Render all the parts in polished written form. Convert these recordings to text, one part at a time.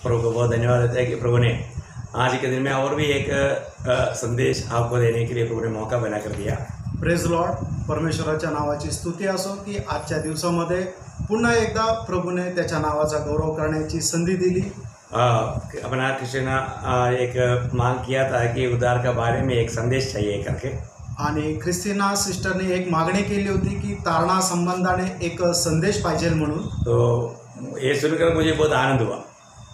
प्रभु को बहुत धन्यवाद देते हैं कि प्रभु ने आज के दिन में और भी एक संदेश आपको देने के लिए प्रभु ने मौका बना कर दिया। प्रेज लॉर्ड, परमेश्वराच्या नावाची स्तुती असो की आजच्या दिवसामध्ये पुन्हा एकदा प्रभूने त्याच्या नावाचा गौरव करण्याची संधी दिली। अपना कृष्ण एक मांग किया था कि उद्धार के बारे में एक संदेश चाहिए करके, आणि ख्रिस्तीना सिस्टरने एक मागणी केली होती की तारणा संबंधाने एक संदेश पाहिजे म्हणून। तो ये सुनकर मुझे बहुत आनंद हुआ।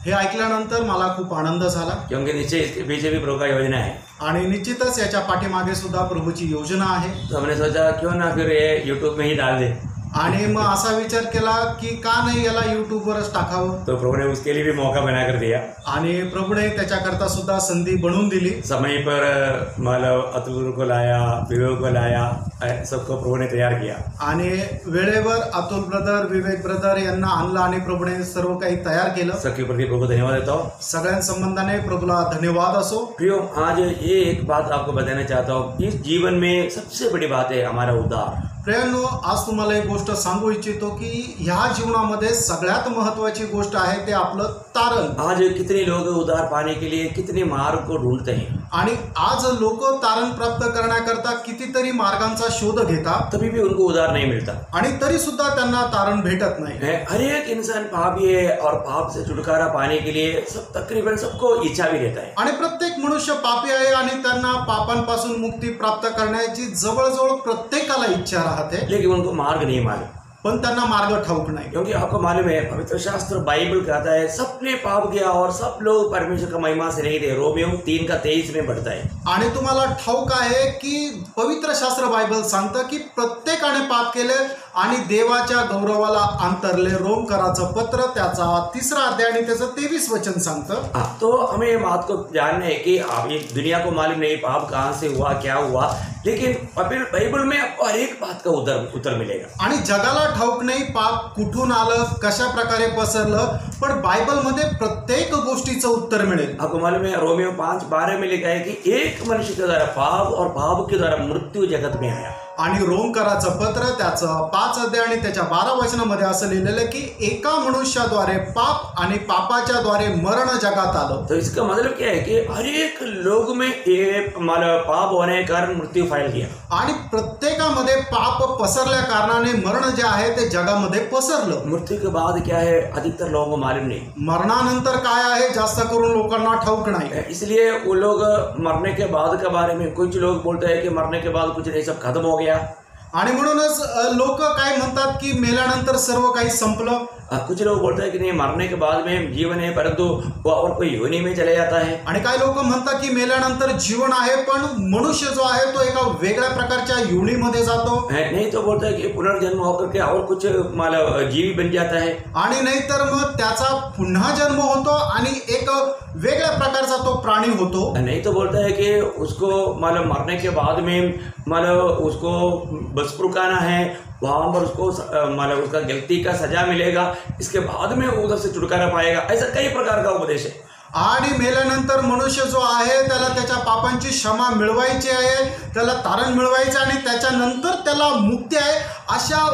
हे ऐकल्यानंतर मला खूप आनंद झाला, क्योंकि नीचे इसके पीछे भी प्रभु का योजना है आणि निश्चितच याच्या पाठीमागे सुद्धा प्रभूची योजना आहे। तो हमने सोचा क्यों ना फिर ये यूट्यूब में ही डाल दे, आणि मग असा विचार केला की का नाही याला यूट्यूबवरच टाकावं। तो प्रभु ने उसके लिए भी मौका बना कर दिया आणि प्रभूने त्याच्याकरता सुद्धा संधी बनवून दिली। समय पर मतलब अतुल को लाया, विवेक को लाया, सबको प्रभु ने तैयार किया आणि वेळेवर अतुल ब्रदर, विवेक ब्रदर यांना आणलं आणि प्रभूने सर्व काही तयार केलं। सबके प्रति प्रभु धन्यवाद देता हूँ। सगळ्यां संबंधाने प्रभूला धन्यवाद असो। प्रियो, आज ये एक बात आपको बताना चाहता हूँ, इस जीवन में सबसे बड़ी बात है हमारा उद्धार। प्रियांनो, आज तुम्हाला एक गोष्ट सांगू इच्छितो की ह्या जीवनामध्ये सगळ्यात महत्त्वाची गोष्ट आहे ते आपलं तारण। आज कितने लोग उद्धार पाने के लिए कितने मार्ग को ढूंढते हैं, आणि आज लोक तारण प्राप्त करण्याकरता कितीतरी मार्गांचा शोध घेतात, तभी भी उनको उद्धार नहीं मिलता आणि तरी सुद्धा त्यांना तारण भेटत नाही। हर एक इंसान पापी है और पाप से छुटकारा पाने के लिए सब तकरीबन सबको इच्छा भी रहता है। आणि प्रत्येक मनुष्य पापी आहे आणि त्यांना पापांपासून मुक्ती प्राप्त करण्याची जवळजवळ प्रत्येकाला इच्छा राहते, लेकिन उनको मार्ग नहीं मालूम, पण त्यांना मार्ग ठाऊक नाही। क्योंकि आपको मालूम है पवित्र शास्त्र बाइबल कहता है सबने पाप किया और सब लोग परमेश्वर का महिमा से नहीं थे। रोमियो 3:23 में बढ़ता है। आणि तुम्हाला ठाऊक आहे की पवित्र शास्त्र बायबल सांगतं की प्रत्येकाने पाप केले आणि देवाच्या गौरवाला अंतरले। रोमकराचं पत्र त्याचा 3रा अध्याय आणि त्याचं 23 वचन सांगतं। तो हमें ये बात को जानना है कि आप ये दुनिया को मालूम नहीं पाप कहाँ से हुआ, क्या हुआ, लेकिन बाइबल में आपको हर एक बात का उत्तर मिलेगा। आणि जगाला ठाऊक नाही पाप कुठून आलं, कशा प्रकारे पसरलं, पण बायबलमध्ये प्रत्येक गोष्टीचं उत्तर मिळेल। आपको मालूम है रोमियो 5:12 में लिखा है कि एक मनुष्य के द्वारा पाप और पाप के द्वारा मृत्यु जगत में आया। आणि रोमकराचं पत्र त्याचं 5 अध्याय आणि त्याच्या 12 वचनामध्ये असं लिहिलेलं की एका मनुष्याद्वारे पाप आणि पापाच्या द्वारे मरण जगात आलं। तो इसका मतलब क्या है कि हर एक लोग में ये पाप होने के कारण मृत्यू फैल गया, आणि प्रत्येकामध्ये पाप पसरल्या कारणाने मरण जे आहे ते जगामध्ये पसरलं। मृत्यू के बाद क्या है अधिकतर लोगों को मालूम नहीं, मरणानंतर काय आहे जास्त करून लोकांना ठाऊक नाही। इसलिए वो लोग मरने के बाद के बारे में, कुछ लोग बोलते हैं कि मरने के बाद कुछ नहीं, सब खत्म हो गया। आणि म्हणूनच लोक काय म्हणतात की मेल्यानंतर सर्व काही संपलं। कुछ लोग बोलते हैं कि नहीं मरने के बाद में जीवन है, परंतु वो और कोई योनि में चले जाता है। आणि काही लोक म्हणतात की मेल्यानंतर जीवन आहे पण मनुष्य जो आहे तो एका वेगळ्या प्रकारच्या योनीमध्ये जातो। नहीं तो बोलते हैं कि पुनर्जन्म होकर के और कुछ मतलब जीवी बन जाता है, आणि नाहीतर मग त्याचा पुन्हा जन्म होतो आणि एक वेगळ्या प्रकारचा तो प्राणी होतो। नहीं तो बोलता है कि उसको मतलब मरने के बाद में मतलब उसको बस रुकाना है, वहाँ पर उसको मतलब उसका गलती का सजा मिलेगा, इसके बाद में उधर से छुटकारा पाएगा। ऐसा कई प्रकार का उपदेश है। आणि मेल्यानंतर मनुष्य जो आहे त्याला त्याच्या पापांची क्षमा मिळवायची आहे, त्याला तारण मिळवायचं आणि त्याच्यानंतर त्याला मुक्ती आहे। अशा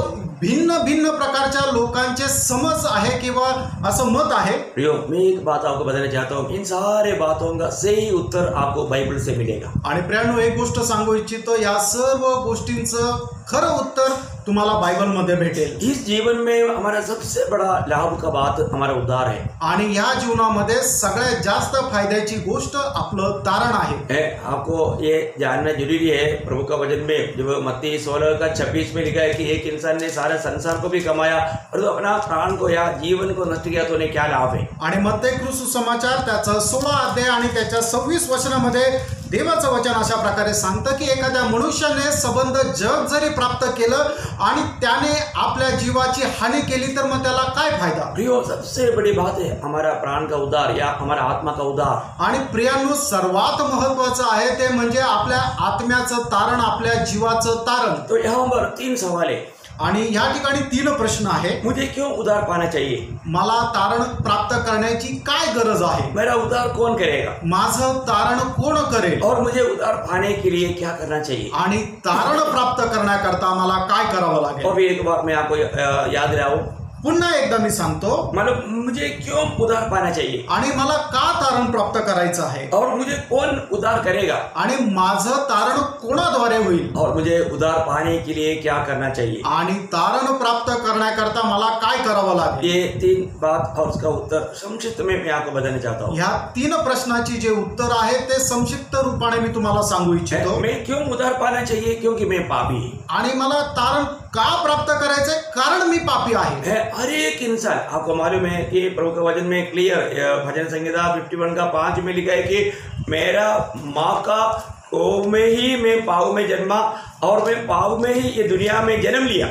भिन्न भिन्न प्रकारच्या लोकांचे समज आहे किंवा असं मत आहे। प्रियो, मैं एक बात आपको बताना चाहता हूँ, इन सारे बातों का सही उत्तर आपको बाइबल से मिलेगा। आणि प्रियांनो, एक गोष्ट सांगू इच्छितो, या सर्व गोष्टींचं खरं उत्तर तुम्हाला बाइबल मध्ये भेटेल। इस जीवन में हमारा सबसे बड़ा लाभ का बात हमारा उद्धार है, आणि या जीवनामध्ये सगळ्यात जास्त फायद्याची गोष्ट आपलं तारण आहे। आपको ये जानना जरूरी है। प्रभु का वचन में जब मत्ती 16:26 में लिखा है कि एक इंसान ने सारे संसार को भी कमाया और तो अपना प्राण को या जीवन को नष्ट किया तो उन्हें क्या लाभ है। आणि मत्ती सुसमाचार त्याचा 16 अध्याय आणि त्याच्या 26 वचनामध्ये देवाचं वचन अशा प्रकारे सांगतं की एखाद्या मनुष्याने संबंध जग जरी प्राप्त केलं आणि त्याने आपल्या जीवाची हानी केली तर मग त्याला काय फायदा। प्रियो, सबसे बड़ी बात है हमारा प्राण का उद्धार या हमारा आत्मा का उद्धार। आणि प्रियांनो, सर्वात महत्त्वाचं आहे ते म्हणजे आपल्या आत्म्याचं तारण, आपल्या जीवाचं तारण। तो यहाँ पर 3 सवाल है आणि या ठिकाणी 3 प्रश्न आहे। मुझे क्यों उद्धार पाना चाहिए, मला तारण प्राप्त करण्याची काय गरज आहे, मेरा उद्धार कौन करेगा, माझं तारण कोण करेल, और मुझे उद्धार पाने के लिए क्या करना चाहिए, आणि तारण प्राप्त करण्याकरता मला काय करावं लागेल। और भी एक बात मैं आपको याद दिलाऊं, पुन्हा एकदा मी सांगतो, मतलब मुझे क्यों उद्धार पाना चाहिए आणि मला का तारण प्राप्त करायचं आहे, और मुझे कौन उद्धार करेगा, आणि माझं तारण कोणाद्वारे होईल, और मुझे उद्धार पाने के लिए क्या करना चाहिए। आणि तारण प्राप्त करण्याकरता मला काय करावं लागेल। ये 3 बात और उसका उत्तर संक्षिप्त में मैं आपको बताना चाहता हूँ। ह्या 3 प्रश्नाची जे उत्तर आहे ते संक्षिप्त रूपाने मी तुम्हाला सांगू इच्छितो। मैं क्यों उद्धार पाना चाहिए, क्योंकि मैं पापी हूँ। आणि मला तारण का प्राप्त करायचंय, कारण मी पापी आहे। हर एक इंसान, आपको मालूम है कि प्रभु के वचन में क्लियर, भजन संहिता 51 का 5 में लिखा है कि मेरा माँ का कोख में ही मैं पाप में जन्मा और मैं पाप में ही ये दुनिया में जन्म लिया।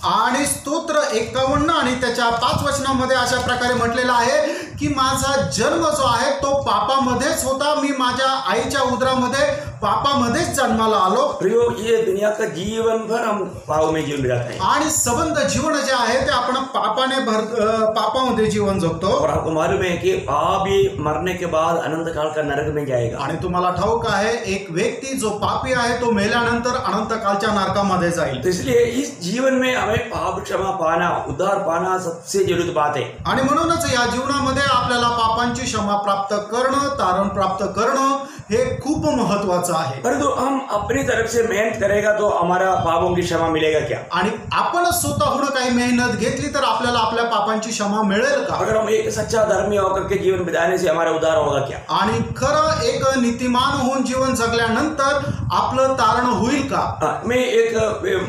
आणि स्तोत्र 51 आणि त्याच्या 5 वचनामध्ये अशा प्रकारे म्हटलेलं आहे की माझा जन्म जो आहे तो पापामध्येच होता, मी माझ्या आईच्या उदरामध्ये पापामध्येच जन्माला आलो। प्रियो, ये दुनिया का जीवन भर हम पाप में जीवन जाते हैं आणि संबंध जीवन जे आहे ते आपण पापामध्ये जीवन जगतो। और आपको मालूम है कि पापी मरने के बाद अनंत काल का नरक में जाएगा। आणि तुम्हाला ठाऊक आहे एक व्यक्ती जो पापी आहे तो मेल्यानंतर अनंत कालच्या नरकामध्ये जाईल। तो इसलिए इस जीवन में हमें पाप क्षमा पाना, उद्धार पाना सबसे जरूरी बात है। आणि म्हणूनच या जीवनामध्ये आपल्याला पापांची क्षमा प्राप्त करणं, तारण प्राप्त करणं हे खूप महत्वाचं आहे। परंतु हम अपनी तरफ से मेहनत करेगा तो हमारा पापों की क्षमा मिलेगा क्या? आणि आपण स्वतःहून काही मेहनत घेतली तर आपल्याला आपल्या पापांची क्षमा मिळेल का? अगर हम एक सच्चा धर्मी होकर के जीवन बिताने से हमारा उद्धार होगा क्या? आणि खरं एक नीतिमान होऊन जीवन जगल्यानंतर आपलं तारण होईल का? मैं एक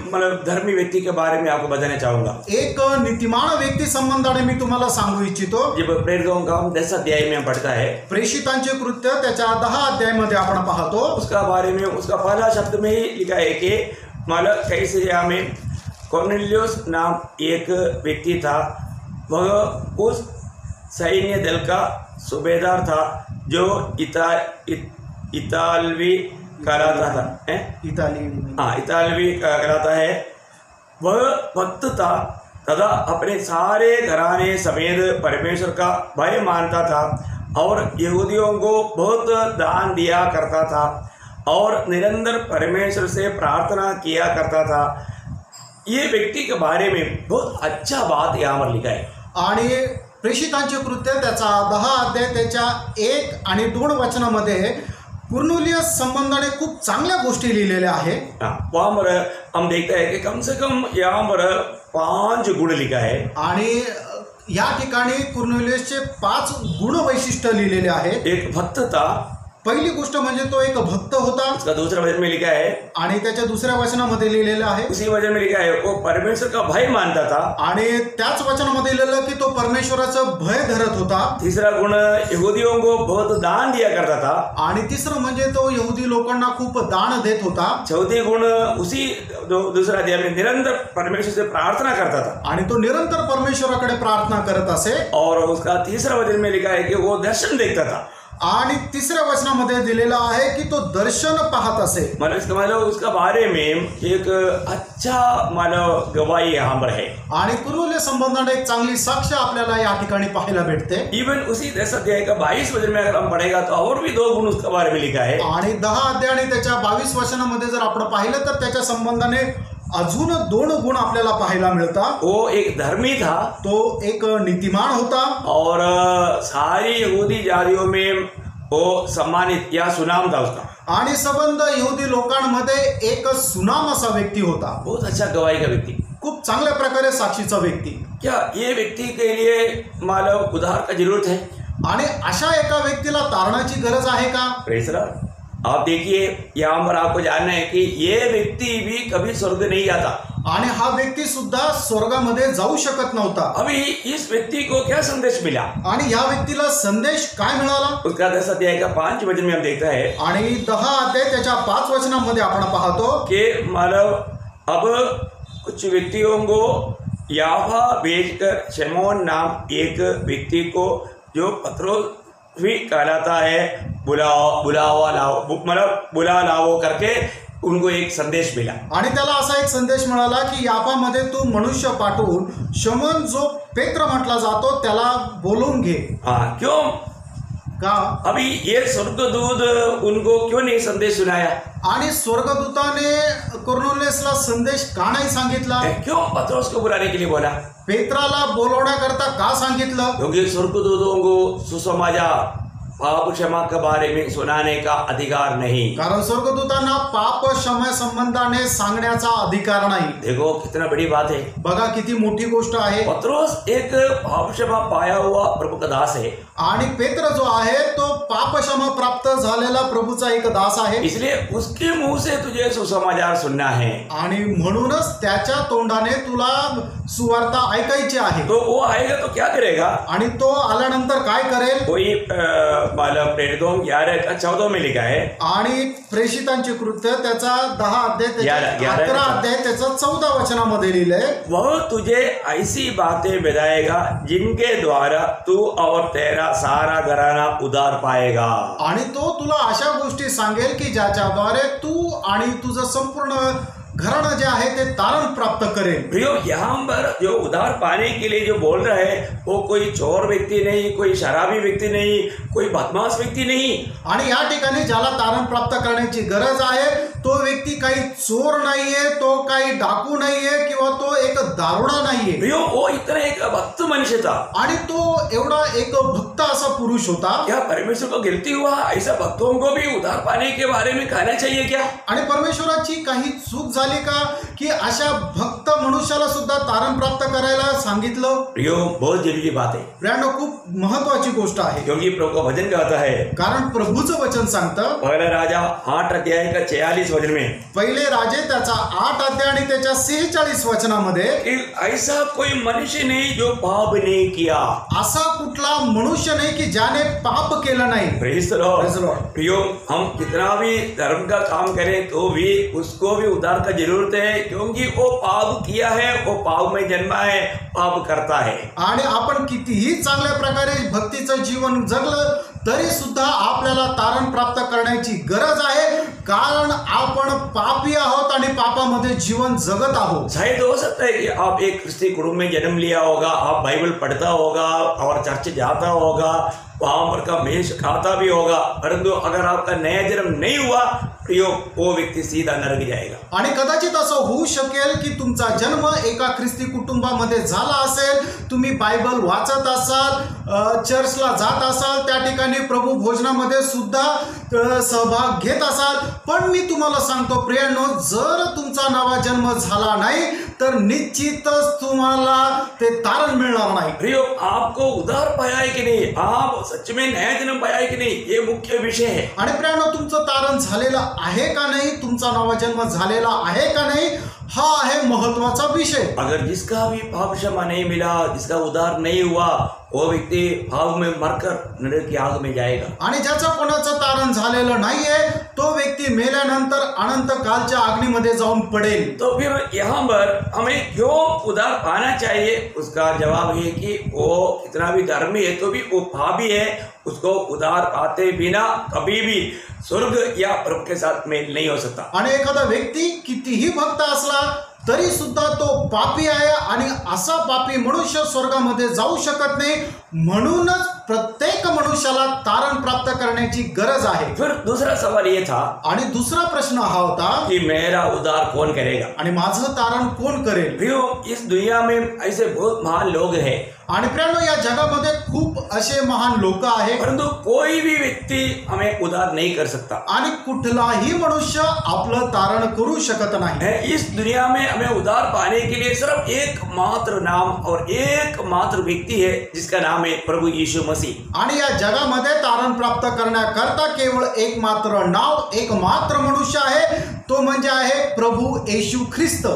मतलब धर्मी व्यक्ति के बारे में आपको बताना चाहूंगा। एक नीतिमान व्यक्ती संबंधाने मी तुम्हाला सांगू इच्छितो। जब प्रेरितों का 10 अध्याय में पढ़ता है, प्रेषितांचे कृत्य त्याच्या 10 अध्यायामध्ये आपण पाहतो। उसका बारे में उसका पहला शब्द में ही लिखा है कि मतलब कैसरिया में कॉर्नेलियस नाम एक व्यक्ति था, वह उस सैन्य दल का सूबेदार था जो इतालवी कहलाता था। इतालवी कहलाता है। वह भक्त था तथा अपने सारे घराने समेत परमेश्वर का भय मानता था और यहूदियों को बहुत दान दिया करता था और निरंतर परमेश्वर से प्रार्थना किया करता था। ये व्यक्ति के बारे में बहुत अच्छा बात यहाँ पर लिखा है। आणि प्रेषितांचे कृत्य त्याचा 10 अध्याय त्याच्या 1 आणि 2 वचनामध्ये कुर्नेलियस संबंधाने खूप चांगल्या गोष्टी लिहिलेल्या आहेत। वहाँ पर हम देखते हैं कि कम से कम यहाँ पर 5 गुण लिखा है आणि या ठिकाणी कुर्नेलियसचे 5 गुण वैशिष्ट्य लिहिलेले आहेत। एक भक्त था, पहिली गोष्ट म्हणजे तो एक भक्त होता। उसका दूसरा वचन में लिखा है, आणि त्याच्या दुसऱ्या वचनामध्ये लिहिलेलं आहे, उसी वचन में लिखा है वो परमेश्वर का भय मानता था। आणि त्याच वचनामध्ये लिहिलेलं की तो परमेश्वराचं भय धरत होता। तीसरा गुण, यहूदियों को बहुत दान दिया करता था। आणि तिसरं म्हणजे तो यहूदी लोकांना खूप दान देत होता। चौथी गुण, उसी दूसरा अध्याय में निरंतर परमेश्वर से प्रार्थना करता था आणि तो निरंतर परमेश्वराकडे प्रार्थना करत असे। और उसका तीसरा वचन में लिखा है कि वो दर्शन देखता था। आणि तिसऱ्या वचनामध्ये दिलेला आहे की तो दर्शन पाहत असे। मतलब उसका बारे में एक अच्छा मतलब गवाही यहाँ पर है। आणि कुर्नेलियस संबंधाने एक चांगली साक्ष आपल्याला या ठिकाणी पाहायला भेटते। इवन उसी 10 अध्याय का 22 वचन में अगर हम पढ़ेगा तो और भी 2 गुण उसके बारे में लिखा है। आणि 10 अध्याय आणि त्याच्या 22 वचनामध्ये जर आपण पाहिलं तर त्याच्या संबंधाने अजून 2 गुण आपल्याला पाहायला मिळतात। वो एक धर्मी था, तो एक नीतिमान होता और सारी यहूदी जातियों में वो सम्मानित या सुनाम था उसका। आणि संबंध यहूदी लोकांमध्ये एक सुनाम असा व्यक्ती होता। बहुत अच्छा गवाही का व्यक्ति, खूप चांगल्या प्रकारे साक्षीचा व्यक्ति। क्या ये व्यक्ति के लिए मानव उद्धार का जरूरत है? आणि अशा एका व्यक्तीला तारणाची गरज आहे का? Praise Lord. आप देखिए यहाँ पर आपको जानना है कि ये व्यक्ति भी कभी स्वर्ग नहीं जाता। आणि हा व्यक्ती सुद्धा स्वर्गामध्ये जाऊ शकत नव्हता। अभी इस व्यक्ति को क्या संदेश मिला? आणि या व्यक्तीला संदेश काय मिळाला? उसका 10 अध्याय का 5 वचन में हम देखता है आणि 10 अध्याय त्याच्या 5 वचनामध्ये आपण पाहतो कि मानव अब कुछ व्यक्तियों को याफा भेजकर शमौन नाम एक व्यक्ति को जो पत्रोस भी कहलाता है बुला लाओ करके उनको एक संदेश मिला। आणि त्याला असा एक संदेश मिळाला की यापामध्ये तू मनुष्य पाठवून शमौन जो पेत्र म्हटला जातो त्याला बोलवून घे। क्यों? का अभी ये स्वर्गदूत उनको क्यों नहीं संदेश सुनाया? आणि स्वर्गदूताने कुरनेलियसला संदेश का नाही सांगितला? क्यों पत्रोस को बुलाने के लिए बोला? पेत्राला बोलवण्याकरता का सांगितलं? क्योंकि स्वर्गदूतों को सुसमाचार पाप क्षमा के बारे में सुनाने का अधिकार नहीं। कारण स्वर्गदूतांना पाप क्षमा संबंधाने सांगण्याचा अधिकार नाही। देखो कितना बड़ी बात है, बघा किती मोठी गोष्ट आहे। पत्रोस एक पाप क्षमा पाया हुआ प्रभु का दास है, आणि पेत्र जो आहे तो पाप क्षमा प्राप्त झालेला प्रभूचा एक दास आहे, इसलिए उसके मुंह से तुझे सुसमाचार सुनना है आणि म्हणूनच त्याच्या तोंडाने तुला सुवार्ता ऐकायची आहे। तो वो आएगा तो क्या करेगा? आणि तो आल्यानंतर काय करेल? कोई मतलब प्रेरितों 11:14 में लिखा है, आणि प्रेषितांचे कृत्य त्याचा 10 अध्याय 11 अध्याय त्याचा 14 वचनामध्ये लिहिलंय, वह तुझे ऐसी बातें बताएगा जिनके द्वारा तू और तेरा सारा घराना उद्धार पाएगा। आणि तो तुला अशा गोष्टी सांगेल की ज्याच्याद्वारे तू आणि तुझं संपूर्ण घराणं जे आहे ते तारण प्राप्त करेल। प्रियो, यहाँ पर जो उद्धार पाने के लिए जो बोल रहा है वो कोई चोर व्यक्ति नहीं, कोई शराबी व्यक्ती नहीं, कोई बदमाश व्यक्ती नहीं। आणि या ठिकाणी ज्याला तारण प्राप्त करण्याची गरज आहे तो व्यक्ती काही चोर नाहीये, तो काही डाकू नाहीये किंवा तो एक दारुडा नाहीये। प्रियो, वो इतना एक भक्त मनुष्य था आणि तो एवढा एक भक्त असा पुरुष होता। क्या परमेश्वर को गिरती हुआ ऐसा भक्तों को भी उद्धार पाने के बारे में कहना चाहिए क्या? आणि परमेश्वराची काही चूक झाली का की अशा भक्त मनुष्याला सुद्धा तारण प्राप्त करायला सांगितलं? प्रियो, बहुत जरूरी बात है, प्रियांनो खूप महत्वाची गोष्ट आहे, क्योंकि प्रभु का वचन कहता है, कारण प्रभूचं वचन सांगतं पहला राजा 8 अध्याय का 46 वचन में, पहिले राजे त्याचा 8 अध्याय आणि त्याच्या 46 वचनामध्ये, ऐसा कोई मनुष्य नहीं जो पाप नहीं किया। असा कुठला मनुष्य नाही की ज्याने पाप केलं नाही। Praise the Lord. प्रियो, हम कितना भी धर्म का काम करें तो भी उसको भी उद्धार का जरूरत है, क्योंकि वो पाप किया है, वो पाप में जन्मा है, पाप करता है। आणि आपण कितीही चांगल्या प्रकारे भक्तीचं जीवन जगलं तरी सुद्धा आपल्याला तारण प्राप्त करण्याची गरज आहे, कारण आपण पापी आहोत आणि पापामध्ये जीवन जगत आहोत। शायद हो सकता है कि आप एक क्रिस्ती कुटुंब में जन्म लिया होगा, आप बाइबल पढ़ता होगा और चर्च जाता होगा, वहां पर का मेष खाता भी होगा, परंतु अगर आपका नया जन्म नहीं हुआ प्रियो, वो व्यक्ति सीधा नरक जाएगा। आणि कदाचित असं होऊ शकेल की तुमचा जन्म एका ख्रिस्ती कुटुंबामध्ये झाला असेल, तुम्ही बायबल वाचत असाल, चर्चला जात असाल, त्या ठिकाणी प्रभू भोजनामध्ये सुद्धा सहभाग घेत असाल, पण मी तुम्हाला सांगतो प्रियांनो, जर तुमचा नवा जन्म झाला नाही तर निश्चितच तुम्हाला ते तारण मिळणार नाही। प्रियो, आपको उद्धार पाया है कि नहीं, आप सच में नया जन्म पाया है कि नहीं, ये मुख्य विषय है। आणि प्रियांनो, तुमचं तारण झालेलं आहे का नाही, तुमचा नवा जन्म झालेला आहे का नाही, हा आहे महत्वाचा विषय। अगर जिसका भी पाप क्षमा नहीं मिला, जिसका उद्धार नहीं हुआ, वो व्यक्ति भाव में मरकर नरक की आग में जाएगा। आणि ज्याचा कोणाचं तारण झालेलं नाहीये तो व्यक्ती मेल्यानंतर अनंत कालच्या अग्नीमध्ये जाऊन पडेल। तो फिर यहाँ पर हमें क्यों उद्धार पाना चाहिए? उसका जवाब है कि वो कितना भी धर्मी है तो भी वो पापी है, उसको उद्धार पाते बिना कभी भी स्वर्ग या प्रभु के साथ मेल नहीं हो सकता। आणि एखादा व्यक्ती कितीही भक्त असला तरी सुद्धा तो पापी आहे आणि असा पापी मनुष्य स्वर्गामध्ये जाऊ शकत नाही। म्हणूनच प्रत्येक मनुष्याला तारण प्राप्त करण्याची गरज आहे। फिर दूसरा सवाल ये था, आणि दुसरा प्रश्न हा होता कि मेरा उद्धार कौन करेगा, आणि माझं तारण कोण करेल? प्रियो, इस दुनिया में ऐसे बहुत महान लोग हैं, आणि प्रियांनो, या जगामध्ये खूप असे महान लोक आहेत, परंतु कोई भी व्यक्ति हमें उद्धार नहीं कर सकता। आणि कुठलाही मनुष्य आपलं तारण करू शकत नाही। इस दुनिया में हमें उद्धार पाने के लिए सिर्फ एकमात्र नाम और एकमात्र व्यक्ति है, जिसका नाम है प्रभु यीशु मसीह। आणि या जगामध्ये तारण प्राप्त करण्याकरता केवळ एकमात्र नाव, एकमात्र मनुष्य आहे, तो म्हणजे आहे प्रभू येशू ख्रिस्त।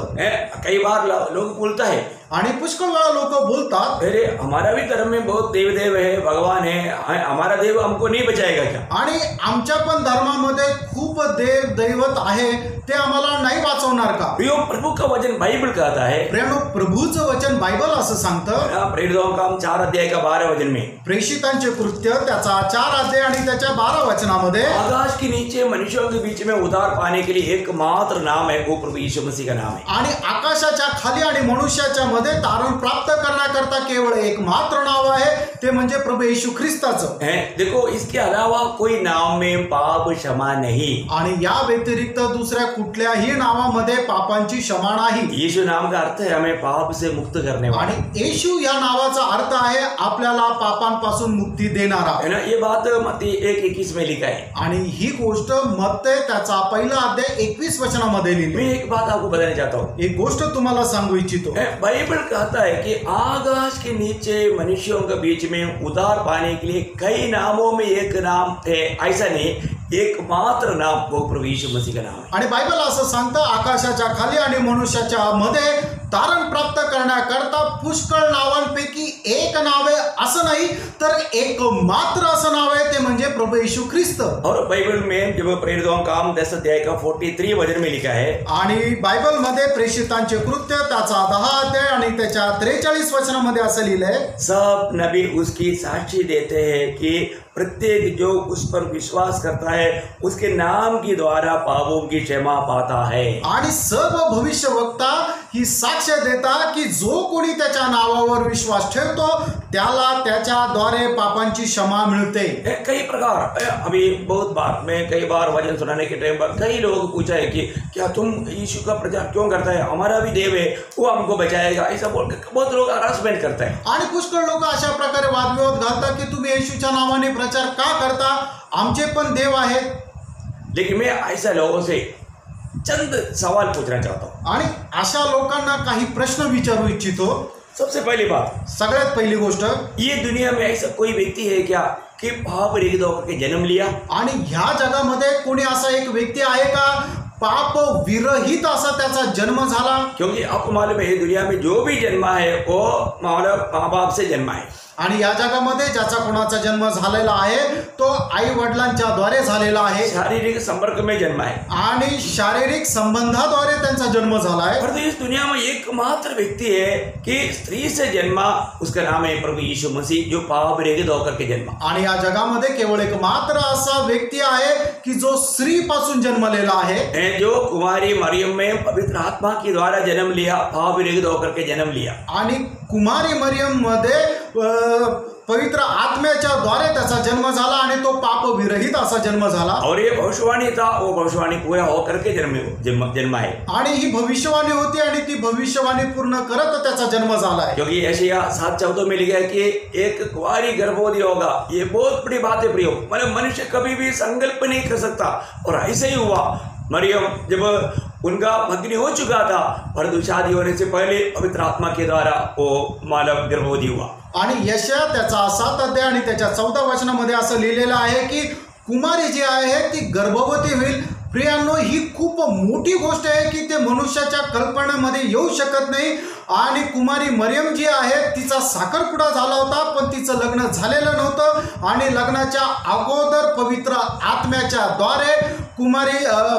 कई बार लोग बोलता है, आणि पुष्कळ वेळा लोक बोलतात, अरे हमारा भी धर्म में बहुत देव है, भगवान है, हमारा देव हमको नहीं बचाएगा क्या? आणि आमच्या पण धर्मामध्ये खूप देव दैवत आहे, ते आम्हाला नाही वाचवणार का? प्रभु का वचन बाइबल कहता है, प्रियांनो, प्रभूचं वचन बायबल असं सांगतं, प्रेरितों का 4 अध्याय का 12 वचन में, प्रेषितांचे कृत्य त्याचा 4 अध्याय आणि त्याच्या 12 वचनामध्ये, आकाश के नीचे मनुष्यों के बीच में उद्धार पाने के लिए एकमात्र नाम है, वो प्रभु यीशु मसीह का नाम है। आणि आकाशाच्या खाली आणि मनुष्याच्या मध्ये तारण प्राप्त करण्याकरता केवळ एकमात्र नाव आहे, ते म्हणजे प्रभू येशू ख्रिस्त ख्रिस्ताचं. देखो, इसके अलावा कोई नाम में पाप क्षमा नहीं. आणि या व्यतिरिक्त दुसऱ्या कुठल्याही नावामध्ये पापांची क्षमा नाही. यीशु नाम का अर्थ है हमें पाप से मुक्त करने वाला. आणि येशू या नावाचा अर्थ आहे आपल्याला पापांपासून मुक्ती देणारा. है ना. ये बात मत्ती 1:21 में लिखा है. आणि ही गोष्ट मत्ते त्याचा पहिला अध्याय 21 वचनामध्ये लिहिली. मैं एक बात आपको बताना चाहता हूँ. एक गोष्ट तुम्हाला सांगू इच्छितो. बाइबल कहता है कि आकाश के नीचे मनुष्यों के बीच में उद्धार पाने के लिए कई नामों में एक नाम है, ऐसा नहीं, एकमात्र नाम वो प्रभु यीशु मसीह का नाम है. आणि बायबल असं सांगतं, आकाशाच्या खाली आणि मनुष्याच्या मध्ये तारण प्राप्त करण्याकरता पुष्कळ नावांपैकी एक नाव आहे, असं नाही तर एक मात्र असं नाव आहे, ते म्हणजे प्रभू येशू ख्रिस्त. और बाइबल में जब प्रेरितों का काम 10 अध्याय का 43 वचन में लिखा है. आणि बायबल मध्ये प्रेषितांचे कृत्य त्याचा 10 अध्याय आणि त्याच्या 43 वचनामध्ये असं लिहिलंय, सब नबी उसकी साक्षी देते हैं कि प्रत्येक जो उस पर विश्वास करता है उसके नाम के द्वारा पापों की क्षमा पाता है. आणि सर्व भविष्यवक्ता ही साक्ष देतात की जो कोणी त्याच्या नावावर विश्वास ठेवतो त्याला त्याच्याद्वारे पापांची क्षमा मिळते. कई प्रकार, अभी बहुत बार मैं कई बार वचन सुनाने के टाइम पर कई लोग पूछा है कि क्या तुम यीशु का प्रचार क्यों करता है, हमारा भी देव है, वो हमको बचाएगा, ऐसा बोल के बहुत लोग हरासमेंट करता है. आणि पुष्कळ लोक अशा प्रकारे वादविवाद घालतात की तुम्ही येशूच्या नावाने प्रचार का करता, आमचे पण देव आहेत. लेकिन मैं ऐसा लोगों से चंद सवाल पूछना चाहता हूँ. आणि अशा लोकांना काही प्रश्न विचारू इच्छितो. सबसे पहली बात, सगळ्यात पहिली गोष्ट, ये दुनिया में ऐसा कोई व्यक्ति है क्या कि पाप रहित होकर के जन्म लिया. आणि ह्या जगामध्ये कोणी असा एक व्यक्ती आहे का पाप विरहित असा त्याचा जन्म झाला. क्योंकि आपको मालूम है दुनिया में जो भी जन्मा है वो माँ बाप से जन्मा है. आणि या जगामध्ये ज्याचा कोणाचा जन्म झालेला आहे तो आई वडिलांच्या द्वारे झालेला आहे. शारीरिक संपर्क में जन्मा है आणि शारीरिक संबंधाद्वारे त्यांचा जन्म झाला आहे. परंतु इस दुनिया में एकमात्र व्यक्ति है कि स्त्री से जन्मा, उसका नाम है प्रभु यीशु मसीह, जो पाप रहित होकर के जन्मा. आणि या जगामध्ये केवळ एक मात्र असा व्यक्ती आहे की जो स्त्री पासून जन्मलेला आहे, जो कुमारी मरियम में पवित्र आत्मा के द्वारा जन्म लिया, पाप रहित होकर के जन्म लिया. आणि कुमारी मरियम मध्ये पवित्र आत्म्याच्या द्वारे त्याचा जन्म झाला आणि तो पाप विरहित असा जन्म झाला. और ये भविष्यवाणी था, वो भविष्यवाणी पूरा होकर के जन्म है. आणि ही भविष्यवाणी होती आणि ती भविष्यवाणी पूर्ण करत त्याचा जन्म झाला आहे. क्योंकि यशायाह 7:14 में लिखा है कि एक कुंवारी गर्भवती होगा. ये बहुत बड़ी बात है प्रियो, मतलब मनुष्य कभी भी संकल्प नहीं कर सकता, और ऐसे ही हुआ. मरियम जब उनका भग्नि हो चुका था, परंतु शादी होने से पहले पवित्र आत्मा के द्वारा वो मानव गर्भवती हुआ. आणि यशायाह त्याचा 7 अध्याय आणि त्याच्या 14 वचनामध्ये असं लिहिलेलं आहे की कुमारी जी आहे ती गर्भवती होईल. प्रियांनो, ही खूप मोठी गोष्ट आहे की ते मनुष्याच्या कल्पनेमध्ये येऊ शकत नाही. आणि कुमारी मरियम जी आहे तिचा साखरपुडा झाला होता, पण तिचं लग्न झालेलं नव्हतं आणि लग्नाच्या अगोदर पवित्र आत्म्याच्या द्वारे कुमारी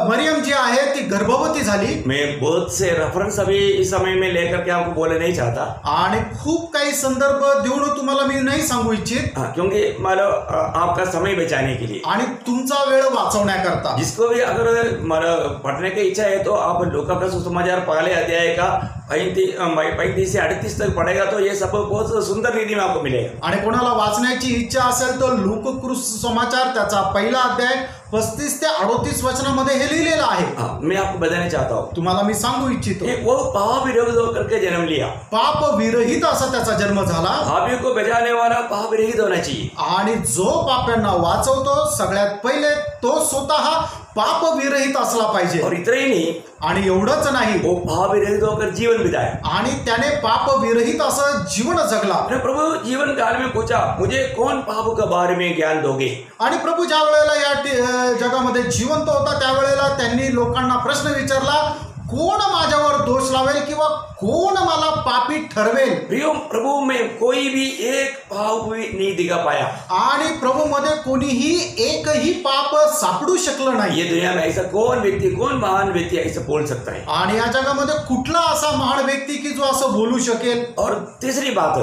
मरियम जी आहे ती गर्भवती झाली. मैं बहुत से रेफरेंस अभी इस समय में लेकर के आपको बोलना नहीं चाहता, आणि खूप काही संदर्भ देऊन तुम्हाला मी नाही सांगू इच्छित, क्योंकि मतलब आपका समय बचाने के लिए आणि तुमचा वेळ वाचवण्याकरता. जिसको भी अगर मतलब पढ़ने की इच्छा है तो आप लूका का सुसमाचार पहले अध्याय का 35 से 38 तक पढ़ेगा तो ये सब बहुत सुंदर रीति में आपको मिलेगा. आणि कोणाला वाचण्याची इच्छा असेल तर लूका सुसमाचार त्याचा पहिला अध्याय 35 ते 38 वचनामध्ये हे लिहिलेलं आहे. मैं आपको बताना चाहता हूँ, तुम्हाला मी सांगू इच्छितो, वो पाप विरहित होकर के जन्म लिया. पाप विरहित असा त्याचा जन्म झाला. पापियों को बचाने वाला पाप विरहित होना चाहिए. आणि जो पाप्यांना वाचवतो सगळ्यात पहिले तो स्वतः पाप विरहित असला पाहिजे. और इतना ही नहीं, आणि एवढंच नाही, वो पाप विरहित होकर जीवन बिताया आणि त्याने पाप विरहित असं जीवन जगला. प्रभु जीवन काल में पूछा, मुझे कौन पाप के बारे में ज्ञान दोगे. आणि प्रभू ज्या वेळेला या जगामध्ये जिवंत होता त्यावेळेला त्यांनी लोकांना प्रश्न विचारला, कोण माझ्यावर दोष लावेल किंवा कोण मला पापी ठरवेल. प्रियो, प्रभु में कोई भी एक पाप भी नहीं दिखा पाया. आणि प्रभू मध्ये कोणीही एकही पाप सापडू शकलं नाही. ये दुनिया में ऐसा कौन व्यक्ति, कौन महान व्यक्ति ऐसा बोल सकता है. आणि या जगामध्ये कुठला असा महान व्यक्ती की जो असं बोलू शकेल. और तीसरी बात,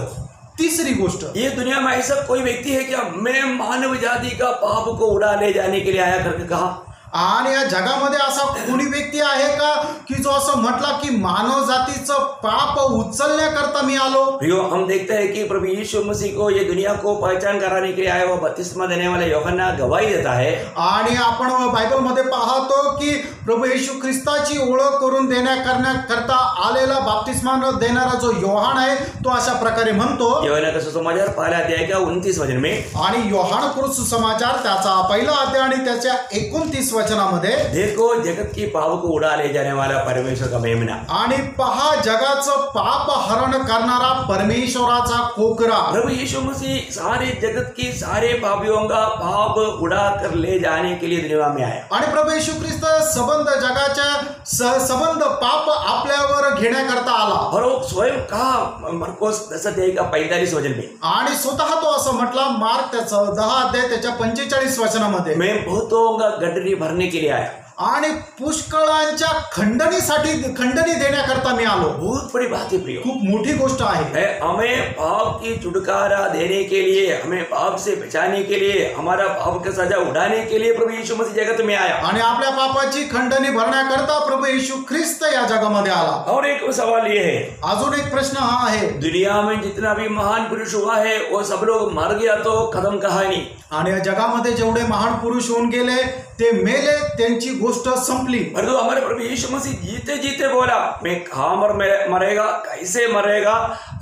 तीसरी गोष्ट, ये दुनिया में ऐसा कोई व्यक्ति है क्या मैं मानव जाति का पाप को उड़ा ले जाने के लिए आया करके कहा. आणि या जगामध्ये असा कोणी व्यक्ती आहे का की जो असं म्हटला की मानव जातीचं पाप उचलण्याकरता मी आलो? प्रियो, हम देखते हैं कि प्रभु यीशु मसीह को ये दुनिया को पहचान कराने के लिए आया हुआ बपतिस्मा देने वाला यूहन्ना गवाही देता है। आणि आपण बायबल मध्ये पाहतो की प्रभू येशू ख्रिस्ताची ओळख करून करण्याकरता आलेला बाप्तिस्मा देणारा जो योहान आहे तो अशा प्रकारे म्हणतो, यूहन्ना का सुसमाचार पहला अध्याय का 29 वचन में, आणि योहान कृत सुसमाचार त्याचा पहिला अध्याय आणि त्याच्या 29 वचनामध्ये, देखो जगत की पाप को उड़ा ले जाने वाला परमेश्वर का मेमना। आणि पहा जगाचं पाप हरण करणारा परमेश्वराचा कोकरा। प्रभु यीशु मसीह सारे जगत की सारे पापियों का पाप उड़ा कर ले जाने के लिए दुनिया में आया। आणि प्रभू येशू ख्रिस्त संबंध जगाच्या संबंध पाप आपल्यावर घेण्याकरता आला। और वो स्वयं कहा मरकोस 10 अध्याय का 45 वचन में, आणि स्वतः तो असं म्हटला मार्क त्याचा 10 अध्याय त्याच्या 45 वचनामध्ये, मैं बहुतों का गठरी भरने के लिए आया। आणि पुष्कळांच्या खंडणी देण्याकरता मी आलो। बहुत बड़ी बात है प्रियो, खूप मोठी गोष्ट आहे। हमें पाप की छुटकारा देने के लिए, हमें पाप से बचाने के लिए, हमारा पाप का सजा उड़ाने के लिए प्रभु यीशु मसीह जगत में आया। आणि आपल्या पापाची खंडणी भरण्याकरता प्रभु येशू ख्रिस्त या जगामध्ये आला। और एक सवाल ये है, अजून एक प्रश्न हा आहे, दुनिया में जितना भी महान पुरुष हुआ है वो सब लोग मर गया तो खत्म कहानी। आणि या जगामध्ये जेवढे महान पुरुष होऊन गेले ते मेले, त्यांची गोष्ट संपली। परंतु हमारे प्रभु यीशु मसीह जीते जीते बोला, मैं कहाँ मरेगा, कैसे मरेगा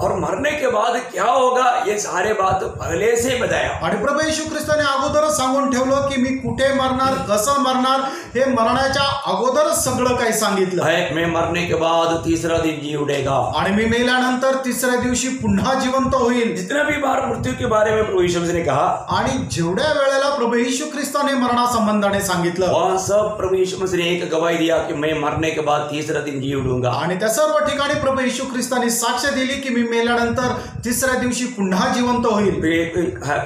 और मरने के बाद क्या होगा, ये सारे बात पहले से बताया। आणि प्रभू येशू ख्रिस्ताने अगोदरच सांगून ठेवलं की मी कुठे मरणार, कसं मरणार, हे मरण्याच्या अगोदरच सगळं काही सांगितलं है। मैं मरने के बाद तीसरा दिन जी उठेगा, आणि मी मेल्यानंतर तिसऱ्या दिवशी पुन्हा जिवंत होईल। जितना भी बार मृत्यू के बारे में प्रभु यीशु मसीह ने कहा, आणि जेवढ्या वेळेला प्रभू येशू ख्रिस्ताने मरणासंबंधाने सांगितलं, वहां सब प्रभु यीशु मसीह ने एक गवाही दिया कि मैं मरने के बाद तीसरा दिन जी उठूंगा। आणि त्या सर्व ठिकाणी प्रभू येशू ख्रिस्ताने साक्ष दिली की मी मेल्यानंतर तिसऱ्या दिवशी पुन्हा जिवंत होईल।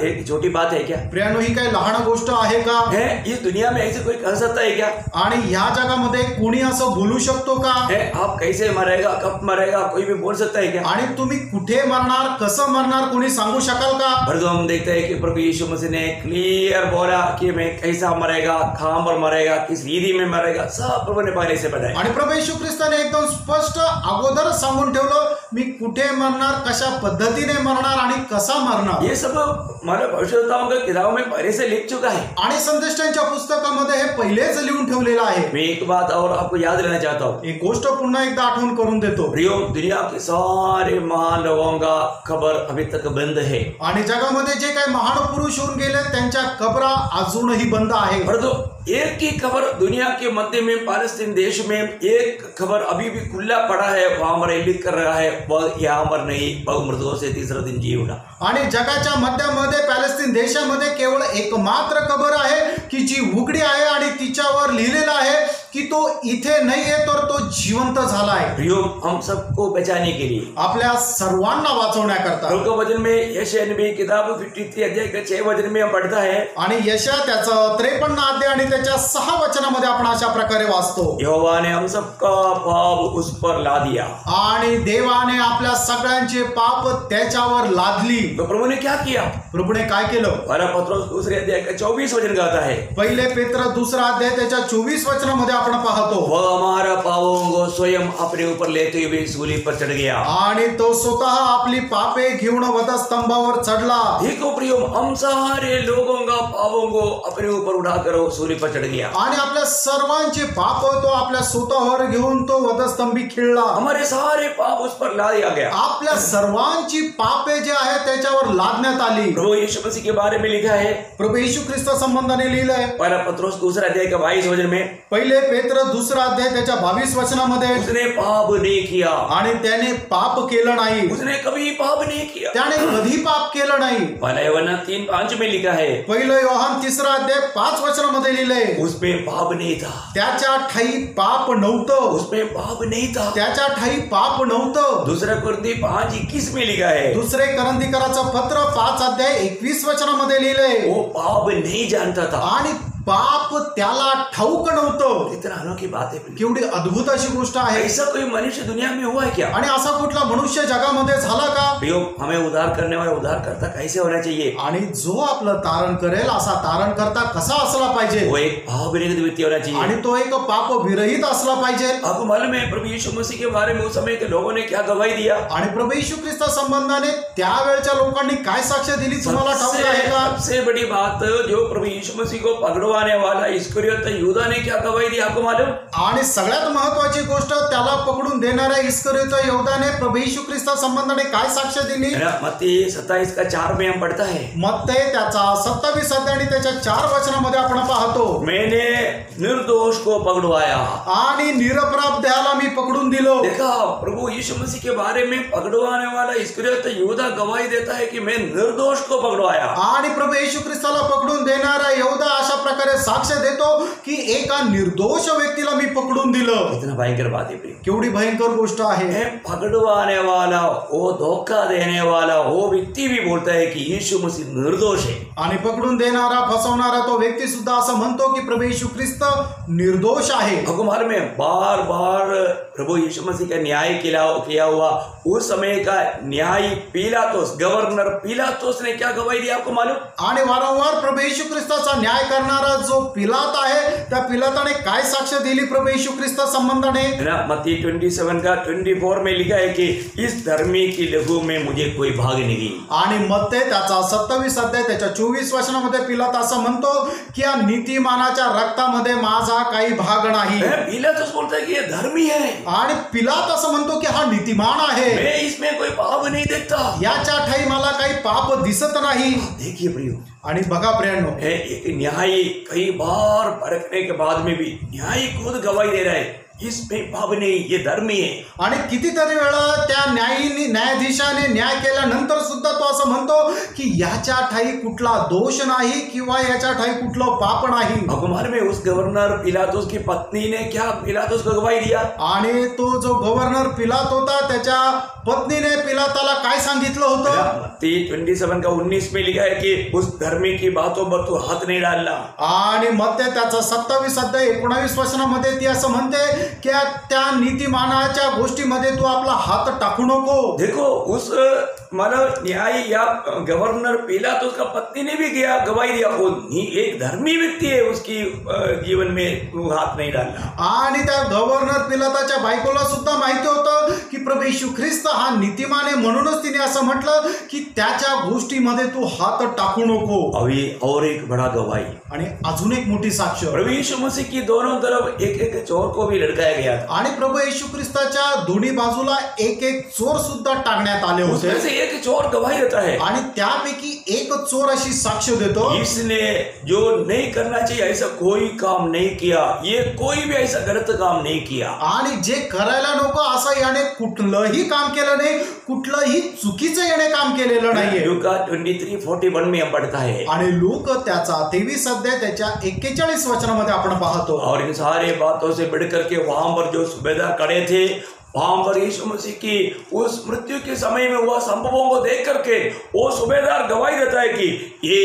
एक छोटी बात है क्या? प्रियानो, ही काही लहान गोष्ट आहे का? है इस दुनिया में ऐसे कोई कर सकता है क्या? आणि ह्या जगामध्ये कोणी असं बोलू शकतो का? है आप कैसे मरेगा, कब मरेगा, कोई भी बोल सकता है क्या? आणि तुम्ही कुठे मरणार, कसं मरणार, कोणी सांगू शकाल का? परंतु हम देखते हैं कि प्रभु यीशु मसीह ने क्लियर बोला कि मैं कैसा मरेगा, कहां पर मरेगा, किस विधि में मरेगा, सब प्रभु ने पहले से बताया। आणि प्रभू येशू ख्रिस्ताने एकदम स्पष्ट अगोदर सांगून ठेवलं मी कुठे मरणार, कशा पद्धतीने मरणार आणि कसा मरणार। ये सब हमारे भविष्यवक्ताओं की किताबों में पहले से लिख चुका है। आणि संदेष्टांच्या पुस्तकामध्ये हे पहिलेच लिहून ठेवलेलं आहे। मैं एक बात और आपको याद दिलाना चाहता हूँ, एक गोष्ट पुन्हा एकदा आठवण करून देतो। प्रियो, दुनिया के सारे महान लोगों का खबर अभी तक बंद है। आणि जगामध्ये जे काही महान पुरुष होऊन गेले त्यांच्या कबरा अजूनही बंद आहे। परंतु एक ही खबर दुनिया के मध्य में पालस्तीन देश में एक खबर अभी भी खुला पड़ा है, वहां पर लिख कर रहा है, वह यहाँ पर नहीं, वह मृतकों से तीसरा दिन जी उठा। आणि जगाच्या मध्यामध्ये पॅलेस्तीन देशामध्ये केवळ एकमात्र खबर आहे की जी उघडी आहे आणि तिच्यावर लिहिलेलं आहे की तो इथे नाहीये तर तो जिवंत झाला आहे। प्रियो, हम सबको बचाने के लिए, आपल्या सर्वांना वाचवण्याकरता। प्रभु वचन में यशायाह नबी किताब 53 अध्याय के 6 वचन में हम पढ़ता है, आणि यशायाह त्याचं 53 अध्याय आणि त्याच्या 6 वचनामध्ये आपण अशा प्रकारे वाचतो, यहोवा ने हम सबका पाप उस पर ला दिया। आणि देवाने आपल्या सगळ्यांचे पाप त्याच्यावर लादली। तो प्रभु ने क्या किया? प्रभूने काय केलं? पहला पत्रोस 2 अध्याय का 24 वचन कहता है, पहिले पेत्र 2 अध्याय त्याच्या 24 वचनामध्ये आपण पाहतो, वह हमारा पापों को स्वयं अपने ऊपर लेते हुए सूली पर चढ़ गया। आणि तो स्वतः आपली पापे घेऊन वधस्तंभावर चढला। देखो प्रियो, हम सारे लोगों का पापों को अपने ऊपर उठाकर सूली पर चढ़ गया। आणि आपल्या सर्वांचे पाप तो आपल्या स्वतःवर घेऊन तो वधस्तंभी खिळला। हमारे सारे पाप उस पर ला दिया गया। आपल्या सर्वांची पापे जे आहे त्याच्यावर लादण्यात आली। प्रभु यीशु मसीह के बारे में लिखा है, प्रभू येशू ख्रिस्त संबंधाने लिहिलंय, पहला पत्रोस 2 अध्याय का 22 वचन में, पहिले पेत्र 2 अध्याय त्याच्या 22 वचनामध्ये, उसने पाप नहीं किया, आणि त्याने पाप केलं नाही, उसने कभी पाप नहीं किया। त्याने कधी पाप केलं नाही। पहला यूहन्ना 3:5 में लिखा है, पहिलं योहान 3 अध्याय 5 वचनामध्ये लिहिलंय, उसमें पाप नहीं था, त्याच्या ठाई पाप नव्हतं, उसमें पाप नहीं था। त्याच्या ठाई पाप नव्हतं। दूसरा कुरिन्थी 5:21 में लिखा है, दुसरे करंथीकराचं पत्र 5 अध्याय 21 वचनामध्ये लिहिलंय, वो पाप नहीं जानता था। आणि पाप त्याला ठाऊक नव्हतं. कितना अनोखी बात है प्रियो। केवढी अद्भुत अशी गोष्ट आहे. ऐसा कोई मनुष्य दुनिया में हुआ है क्या? आणि असा कुठला मनुष्य जगामध्ये झाला का? प्रियो, हमें उद्धार करने वाला उद्धारकर्ता कैसे होना चाहिए? आणि जो आपलं तारण करेल असा तारण करता कसा असला पाहिजे? वो एक भाव विरहित व्यक्ति होना चाहिए। आणि तो एक पाप विरहित असला पाहिजे. आपको मालूम है प्रभु यीशु मसीह के बारे में उस समय के लोगों ने क्या गवाही दिया? आणि प्रभू येशू ख्रिस्ता संबंधाने त्यावेळच्या लोकांनी काय साक्ष दिली तुम्हाला ठाऊक आहे का? सबसे बड़ी बात, जो प्रभु यीशु मसीह को पकड़वाने वाला इस्करियोत यहूदा ने क्या गवाही दी आपको मालूम? आणि सगळ्यात महत्वाची गोष्ट, त्याला पकडून देणाऱ्या इस्करियोत यहूदाने प्रभू येशू ख्रिस्ता संबंधाने काय साक्ष दिली? मत्ती 27 का 4 में हम पढ़ता है। मत्तई त्याचा 27 अध्याय आणि त्याच्या 4 वचनामध्ये आपण पाहतो, मैंने निर्दोष को पकड़वाया आणि निरपराध्याला मी पकडून दिलो. देखा, प्रभु यीशु मसीह के बारे में पकड़वाने वाला इस्करियोत यहूदा गवाही देता है कि मैं निर्दोष को पकड़वाया। आणि प्रभू येशू ख्रिस्ताला पकडून देणारा यहूदा अशा प्रकारे साक्ष देतो की एका निर्दोष व्यक्तीला मी पकडून दिलं. कितना भयंकर बात है प्रिय। केवढी भयंकर गोष्ट आहे. पकड़वाने वाला, वो धोखा देने वाला वो व्यक्ति भी बोलता है कि यीशु मसीह निर्दोष है। आणि पकडून देणारा, फसवणारा तो व्यक्ती सुद्धा असं म्हणतो की प्रभू येशू ख्रिस्त निर्दोष आहे. आपको मालूम है, बार बार प्रभु यीशु मसीह का न्याय किया हुआ उस समय का न्यायी पिलातुस, गवर्नर पिलातुस ने क्या गवाही दी आपको मालूम? आणि वारंवार प्रभू येशू ख्रिस्ताचा न्याय करणारा जो पिलात आहे, त्या पिलाताने काय साक्ष दिली प्रभू येशू ख्रिस्ता संबंधाने? मत्ती 27 का 24 में लिखा है कि इस धर्मी की लहू में मुझे कोई भाग नहीं। आणि मत्ते त्याचा 27 अध्याय त्याच्या 24 वचनामध्ये पिलात असं म्हणतो की या नीतिमानाच्या रक्तामध्ये माझा काही भाग नाही. पिलातुस बोलता है कि ये धर्मी है, आणि पिलात असं म्हणतो की हा नीतिमान आहे, मैं इसमें कोई पाप नहीं देखता, याच्या ठाई मला काही पाप दिसत नाही. देखिए प्रियो, आणि बघा प्रियांनो, एक न्यायी कई बार परखने के बाद में भी न्यायी खुद गवाही दे रहा है इसमें पाप नहीं, ये धर्मी है. आणि कितीतरी वेळा त्या न्यायाधीशाने न्याय केल्यानंतर सुद्धा तो असं म्हणतो की याच्या ठाई कुठला दोष नाही किंवा याच्या ठाई कुठलं पाप नाही. अकुमार में उस गवर्नर पिलातुस की पत्नी ने क्या पिलातुस को गवाही दिया? आणि तो जो गव्हर्नर पिलात होता त्याच्या पत्नीने पिलाताला काय सांगितलं होतं? मत्ती 27 का 19 में लिखा है कि उस धर्मी की बातों पर तू हाथ नहीं डालना. आणि मत्ते त्याचा 27 अध्याय 19 वचनामध्ये ती असं म्हणते की त्या नीतिमानाच्या गोष्टीमध्ये तू आपला हात टाकू नको. देखो, उस मतलब न्यायी या गवर्नर पिलातुस का पत्नी ने भी किया गवाही दिया, वो एक धर्मी व्यक्ति है, उसकी जीवन में हाथ नहीं डालना. आणि त्या गव्हर्नर पिलाताच्या बायकोला सुद्धा माहिती होतं की प्रभू येशू ख्रिस्त हा नीतिमान आहे, म्हणूनच तिने असं म्हटलं की त्याच्या गोष्टीमध्ये तू हात टाकू नको. अभी और एक बड़ा गवाही, आणि अजून एक मोठी साक्ष, प्रभु यीशु मसीह की दोनों तरफ एक एक चोर को भी लटकाया गया था. आणि प्रभू येशू ख्रिस्ताच्या दोन्ही बाजूला एक एक चोर सुद्धा टाकण्यात आले होते. उसमें से एक चोर गवाही देता है, आणि त्यापैकी एक चोर अशी साक्ष देतो, इसने जो नहीं करना चाहिए ऐसा कोई काम नहीं किया, ये कोई भी ऐसा गलत काम नहीं किया. आणि जे करायला नको असं याने कुठलंही काम केलं नाही, कुठलंही चुकीचं याने काम केलेलं नाहीये. लूका 23:41 में हम पढ़ता है. आणि लोक त्याचा 23 अध्याय त्याच्या 41 वचनामध्ये आपण पाहतो. और इन सारे बातों से बढ़कर के वहां पर जो सूबेदार खड़े थे, वहां पर यीशु मसीह की उस मृत्यु के समय में हुआ संभवों को देख करके वो सूबेदार गवाही देता है कि ये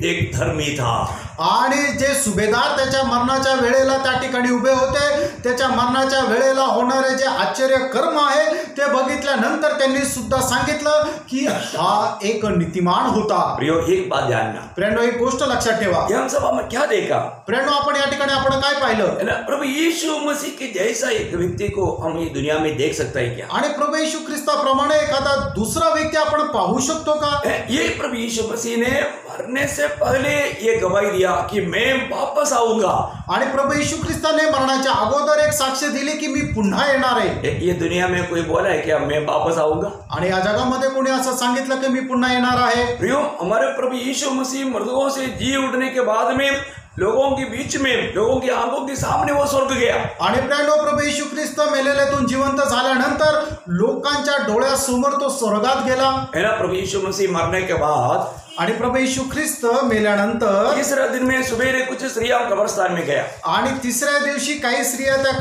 एक धर्मी था. आणि जे सुभेदार त्याच्या मरणाच्या वेळेला त्या ठिकाणी उभे होते, त्याच्या मरणाच्या वेळेला होणारे जे आश्चर्य कर्म आहे ते बघितल्यानंतर त्यांनी सुद्धा सांगितलं की हा एक नीतिमान होता. प्रियो, एक बात जानना, प्रेरणो, एक गोष्ट लक्षात ठेवा. हम सब हमें क्या देखा? प्रेरणो, आपण या ठिकाणी आपण काय पाहिलं? प्रभु यीशु मसीह के जैसा एक व्यक्ति को हम ये दुनिया में देख सकता है क्या? आणि प्रभू येशू ख्रिस्ताप्रमाणे एखादा दुसरा व्यक्ती आपण पाहू शकतो का? ये प्रभु यीशु मसीह ने मरने से पहले ये गवाही दिया कि मैं वापस आऊंगा. आणि प्रभू येशू ख्रिस्ताने मरणाच्या अगोदर एक साक्ष दिली की मी पुन्हा येणार आहे. ये दुनिया में कोई बोला है क्या मैं वापस आऊंगा? आणि या जगामध्ये कोणी असं सांगितलं की मी पुन्हा येणार आहे? प्रियो, हमारे प्रभु यीशु मसीह मर्दों से जी उठने के बाद में लोगों के बीच में, लोगों की आंखों के सामने वो स्वर्ग गया. आणि प्रेरणो, प्रभू येशू ख्रिस्त मेलेल्यातून जिवंत झाल्यानंतर लोकांच्या डोळ्यासमोर तो स्वर्गात गेला. है ना. प्रभु यीशु मसीह मरने के बाद आणि प्रभू येशू ख्रिस्त मेल्यानंतर तीसरा दिन में सवेरे कुछ स्त्रियां कब्रिस्तान में गया। आणि तिसऱ्या दिवशी काही स्त्रिया त्या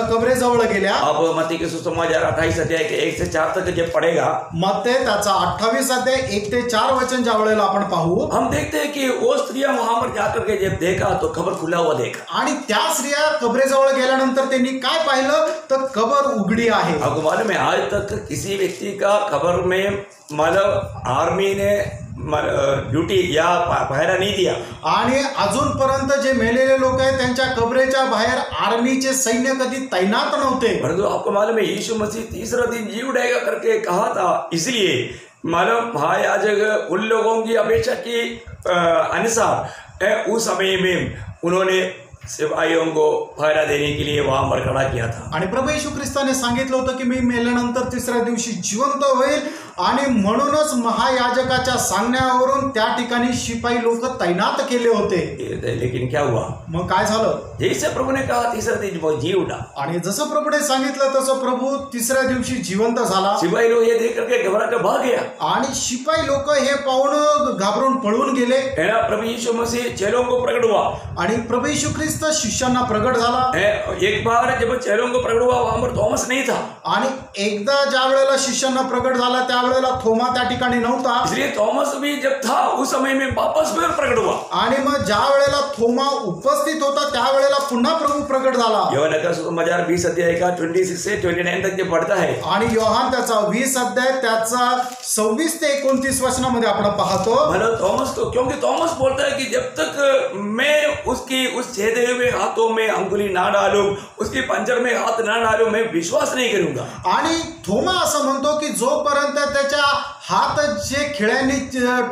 कबरेजवळ गेल्या। अब मत्ती के सुसमाचार 28 अध्याय के 1 से 4 तक जब पढ़ेगा, मत्ते त्याचा 28 अध्याय 1 ते 4 वचन ज्या वेळेला आपण पाहू, हम देखते हैं कि वो स्त्रियां वहां पर जाकर के जब देखा तो कब्र खुला हुआ देखा। आणि त्या स्त्रिया कबरेजवळ गेल्यानंतर त्यांनी काय पाहिलं तर कबर उघडी आहे। आपको मालूम है आज तक किसी व्यक्ति का कब्र में मतलब आर्मी ने ड्यूटी या पहरा नहीं दिया। आणि अजूनपर्यंत जे मेलेले लोक आहेत त्यांच्या कबरेच्या बाहेर आर्मीचे सैन्य कधी तैनात नव्हते। परंतु आपको मालूम है यीशु मसीह तीसरा दिन जी उठाएगा करके कहा था, इसलिए मालूम महायाजक उन लोगों की अपेक्षा की अनुसार उस समय में उन्होंने सिपाहियों को पहरा देने के लिए वहां पर खड़ा किया था। आणि प्रभू येशू ख्रिस्ताने सांगितलं होतं की मी मेल्यानंतर तिसऱ्या दिवशी जिवंत होईल, आणि म्हणूनच महायाजकाच्या सांगण्यावरून त्या ठिकाणी शिपाई लोक तैनात केले होते। लेकिन क्या हुआ, मग काय झालं? जैसे प्रभु ने कहा तीसरा दिन वो जी उठा, आणि जसं प्रभूने सांगितलं तसं प्रभू तिसऱ्या दिवशी जिवंत झाला। सिपाही लोग ये देख करके घबरा कर भाग गया, आणि शिपाई लोक हे पाहून घाबरून पळून गेले। प्रभु यीशु मसीह चेलों को प्रकट हुआ, आणि प्रभू येशू ख्रिस्त शिष्यांना प्रगट झाला। एक बार जब चेलों को प्रकट हुआ वहां पर थॉमस नहीं था, आणि एकदा ज्या वेळेला शिष्यांना प्रगट झाला त्यावेळेला थोमा त्या ठिकाणी नव्हता, इसलिए थॉमस भी जब था उस समय में वापस फिर प्रकट हुआ। आणि मग ज्या वेळेला थोमा उपस्थित होता त्यावेळेला पुन्हा प्रभू प्रगट झाला। यूहन्ना का सुसमाचार 20 अध्याय का 26 से 29 तक जब पढ़ता है, आणि योहान त्याचा 20 अध्याय त्याचा 26 ते 29 वचनामध्ये आपण पाहतो, मतलब थॉमस को, क्योंकि थॉमस बोलता है कि जब तक मैं उसकी उस छेदे हुए हाथों में अंगुली ना डालूं, उसकी पंजर में हाथ ना डालूं, मैं विश्वास नहीं करूंगा। आणि थोमा असं म्हणतो की जोपर्यंत त्याच्या हात जे खिळ्यांनी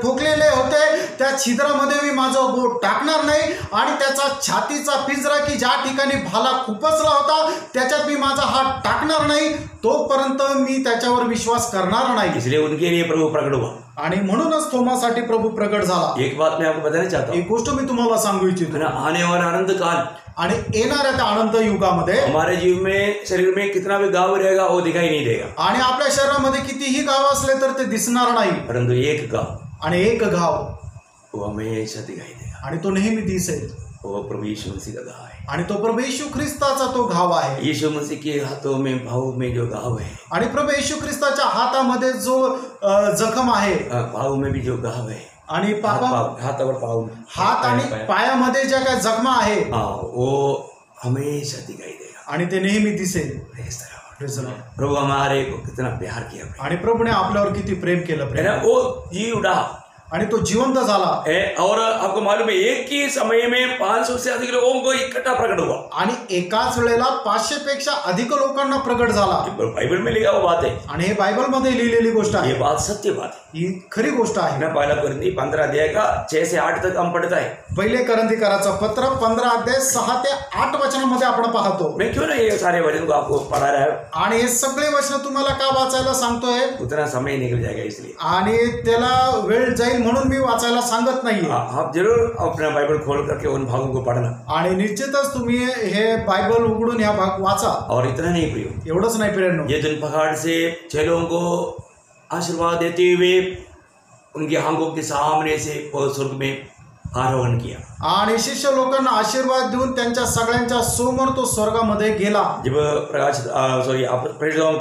ठोकलेले होते त्या छिद्रामध्ये मी माझं बोट टाकणार नाही, आणि त्याचा छातीचा पिंजरा की ज्या ठिकाणी भाला खुपसला होता त्याच्यात मी माझा हात टाकणार नाही, तोपर्यंत मी त्याच्यावर विश्वास करणार नाही। इसलिए उनके लिए प्रभु प्रकट हुआ, आणि म्हणूनच थोमासाठी प्रभू प्रकट झाला। एक बात मैं आपको बताना चाहता हूँ, एक गोष्ट मी तुम्हाला सांगू इच्छितो, आने वाला आनंद काल आणि येणाऱ्या त्या अनंत युगामध्ये हमारे जीव में, शरीर में कितना भी गाव रहेगा वो दिखाई नहीं देगा, आणि आपल्या शरीरामध्ये कितीही गाव असले तर ते दिसणार नाही, परंतु एक गाव, आणि एक गाव वो हमेशा दिखाई देगा, आणि तो नेहमी दिसेल, वो प्रभु यीशु मसीह का गाव है। आणि तो प्रभू येशू ख्रिस्ताचा तो घाव आहे। यीशु मसीह के हाथों में, भाव में जो घाव है, आणि प्रभू येशू ख्रिस्ताच्या हातामध्ये जो जखम आहे, भाव में भी जो घाव है, आणि हाथ और पाव, हात आणि पायामध्ये ज्या काय जखमा आहे वो हमेशा दिखाई देगा, आणि ते नेहमी दिसेल। प्रभु हमारे को कितना प्यार किया, आणि प्रभूने आपल्यावर किती प्रेम केलं, वो जी उठा आणि तो जिवंत झाला। और आपको मालूम है एक ही समय में 500 से अधिक लोगों को इकट्ठा प्रकट हुआ, आणि एकाच वेळेला 500 पेक्षा अधिक लोकांना प्रकट झाला। बाइबल में लिखा हुआ बात है, आणि हे बायबल मध्ये लिहिलेली गोष्ट आहे, ये बात सत्य बात है, ही खरी गोष्ट आहे। ना पहला कोरिन्थी 15 अध्याय का 6 से 8 तक हम पढ़ता है, पहिले करंथीकराचं पत्र 15 अध्याय 6 ते 8 वचनामध्ये आपण पाहतो। मैं क्यों ना ये सारे वचन को आपको पढ़ा रहा है, आणि हे सगळे वचन तुम्हाला का वाचायला सांगतोय, उतना समय निकल जाएगा इसलिए, आणि त्याला वेळ जाईल म्हणून मी वाचायला सांगत नाही। आप जरूर अपना बाइबल खोल करके उन भागों को पढ़ना, आणि निश्चितच तुम्ही हे बायबल उघडून ह्या भाग वाचा। और इतना नहीं प्रियो, एवढंच नाही प्रियांनो, ये दिन पहाड़ से चेलों को आशीर्वाद देते हुए उनकी आंखों के सामने से वो स्वर्ग में आरोहण किया, आणि शिष्य लोकांना आशीर्वाद देऊन त्यांच्या सगळ्यांच्या समोर तो स्वर्गामध्ये गेला। जब प्रेरितों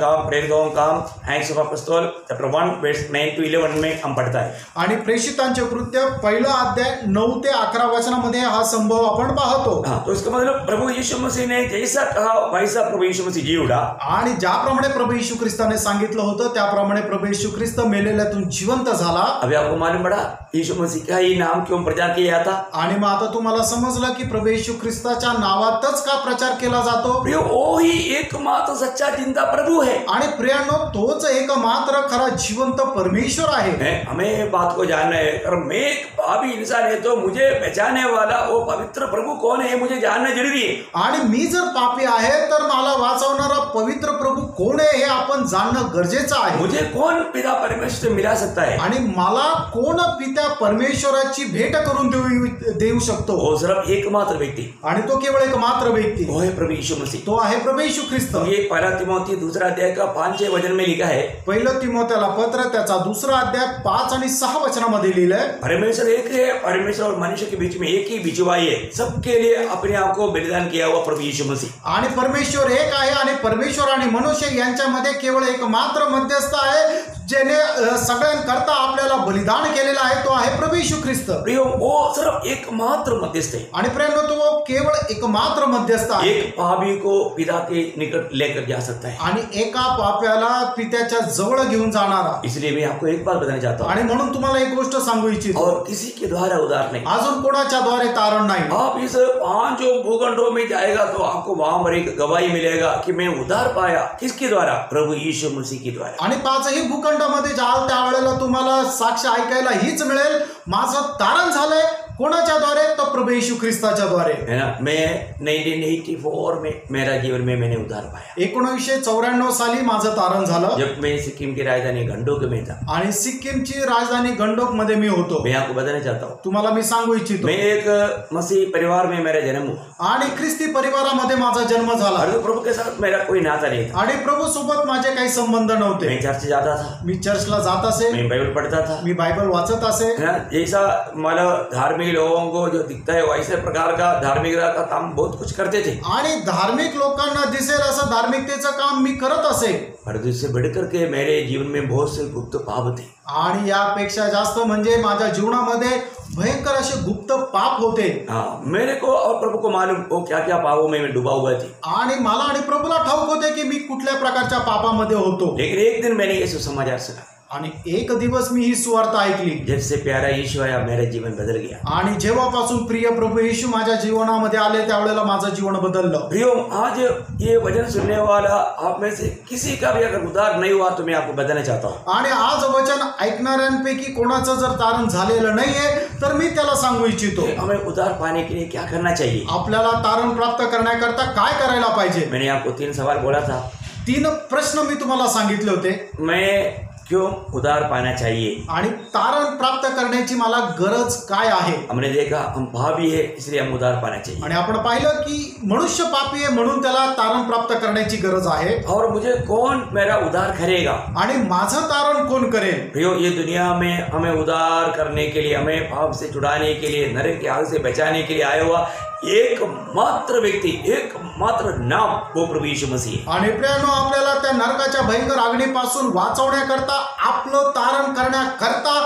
का एक्ट्स ऑफ अपोस्टल चैप्टर 1 वर्स 9 to 11 में हम पढ़ता है, आणि प्रेषितांचे कृत्य पहिला अध्याय 9 ते 11 वचनामध्ये हा संभव आपण पाहतो। तो इसका मतलब प्रभु यीशु मसीह ने जैसा कहा वैसा प्रभु यीशु मसीह जी उठा, आणि ज्याप्रमाणे प्रभू येशू ख्रिस्ताने सांगितलं होतं त्याप्रमाणे प्रभू येशू ख्रिस्त मेलेल्यातून जिवंत झाला। अभी आपको मालूम पड़ा यीशु मसीह का ही नाम क्यों प्रचार किया जाता, आणि मग आता तुम्हाला समजलं की प्रभू येशू ख्रिस्ताच्या नावातच का प्रचार केला जातो। प्रियो वो ही एकमात्र सच्चा जिंदा प्रभु है, आणि प्रियांनो तोच एकमात्र खरा जिवंत परमेश्वर आहे। हमें बात को जानना है, अगर मैं एक पापी इंसान है तो मुझे बचाने वाला वो पवित्र प्रभु कौन है मुझे जानना जरूरी है, आणि मी जर पापी आहे तर मला वाचवणारा पवित्र प्रभु कोण आहे हे आपण जाणणं गरजेचं आहे। मुझे कौन पिता परमेश्वर से मिला सकता है, आणि मला कोण पिता परमेश्वराची भेट करून करून देऊ शकतो. वो सिर्फ एकमात्र व्यक्ति, आणि तो केवळ एक मात्र व्यक्ती, वो है प्रभु यीशु मसीह. तो आहे प्रभु येशू ख्रिस्त. ये पहला तिमोथी 2 अध्याय का 5 वचन में लिखा है. पहिलं तिमोथेला पत्र त्याचा 2 अध्याय 5 आणि 6 वचनामध्ये लिहिलंय, परमेश्वर एक है, परमेश्वर और मनुष्य के बीच में एक ही बिचवाई है, सबके लिए अपने आप को बलिदान किया हुआ प्रभु यीशु मसीह. आणि परमेश्वर एक आहे आणि परमेश्वर आणि मनुष्य यांच्यामध्ये केवळ एक मात्र मध्यस्थ आहे, ज्याने सगळ्यांकरता आपल्याला बलिदान केलेलं आहे, तो आहे प्रभु येशू ख्रिस्त. प्रियो, वो सिर्फ एकमात्र मध्यस्थ है. आणि प्रियो, तो केवळ एकमात्र मध्यस्थ आहे. एक पापी को पिता के निकट लेकर जा सकता है. आणि एका पाप्याला पित्याच्या जवळ घेऊन जाणारा. इसलिए मैं आपको एक बात बताना चाहता हूँ, आणि म्हणून तुम्हाला एक गोष्ट सांगू इच्छितो, और किसी के द्वारा उधार नहीं. अजून कोणाच्या द्वारे तारण नाही. आप इस 5 भूखंडों में जाएगा तो आपको वहां पर एक गवाही मिलेगा कि मैं उधार पाया. किसके द्वारा? प्रभु यीशु मसीह के द्वारा. आणि 5ही भूखंडामध्ये जाल त्यावेळेला तुम्हाला साक्ष ऐकायला हीच मिळेल, माझं तारण झालंय. कोणाच्या द्वारे? तर प्रभु येशू ख्रिस्ताच्या द्वारे. है ना. मैं 1984 में मेरा जीवन में मैंने उधार पाया. 1994 साली माझं तारण झालं, जब मैं सिक्किम की राजधानी गंडोक में था. आणि सिक्कीमची राजधानी गंडोक मध्ये मी होतो. मैं आपको बताना चाहता हूँ, तुम्हाला मी सांगू इच्छितो, मैं एक मसीह परिवार में मेरा जन्म हुआ. आणि ख्रिस्ती परिवारामध्ये माझा जन्म झाला. और प्रभु के साथ मेरा कोई नाता नहीं था. आणि प्रभू सोबत माझे काही संबंध नव्हते. मैं चर्च जाता था, मी चर्चला जात असे, मैं बाइबल पढ़ता था, मी बायबल वाचत असे. है ना. जैसा मतलब धार्मिक लोगों को जो दिखता है वैसे प्रकार का धार्मिकता का काम बहुत कुछ करते थे. आणि धार्मिक लोकांना दिसेल असं धार्मिकतेचं काम मी करत असे. पर इससे बढ़कर के मेरे जीवन में बहुत से गुप्त पाप थे. आणि यापेक्षा जास्त म्हणजे माझ्या जीवनामध्ये भयंकर असे गुप्त पाप होते. हाँ, मेरे को और प्रभु को मालूम वो क्या क्या पापों में मैं डूबा हुआ थी. आणि मला आणि प्रभूला ठाऊक होते की मी कुठल्या प्रकारच्या पापामध्ये होतो. लेकिन एक दिन मैंने ये सुसमाचार सुना. आणि एक दिवस मी ही सुवार्थ ऐकली. जब से प्यारा यीशु आया मेरा जीवन बदल गया. आणि जेव्हापासून प्रिय प्रभू येशू माझ्या जीवनामध्ये आले त्यावेळेला माझं जीवन बदललं. प्रियो, आज ये वचन सुनने वाला आप में से किसी का भी अगर उधार नहीं हुआ तो मैं आपको बताना चाहता हूँ. आणि आज वचन ऐकणाऱ्यांपैकी कोणाचं जर तारण झालेलं नाहीये तर मी त्याला सांगू इच्छितो, हमें उधार पाने के लिए क्या करना चाहिए. आपल्याला तारण प्राप्त करण्याकरता काय करायला पाहिजे. मैंने आपको 3 सवाल बोला था. 3 प्रश्न मी तुम्हाला सांगितले होते. मैं क्यों उधार पाना चाहिए, आणि तारण प्राप्त करण्याची मला गरज काय आहे. हमने देखा हम पापी है इसलिए हम उधार पाना चाहिए. आणि आपण पाहिलं की मनुष्य पापी आहे म्हणून त्याला तारण प्राप्त करण्याची गरज आहे. और मुझे कौन मेरा उधार करेगा. आणि माझं तारण कोण करेल. प्रियो, ये दुनिया में हमें उधार करने के लिए, हमें पाप से छुड़ाने के लिए, नरक की आग से बचाने के लिए आया हुआ एकमात्र व्यक्ती, एकमात्र नाम वो प्रभु यीशु मसीह. आणि प्रियानो, आपल्याला त्या नरकाच्या भयंकर आग्नीपासून वाचवण्याकरता, आपलं तारण करण्याकरता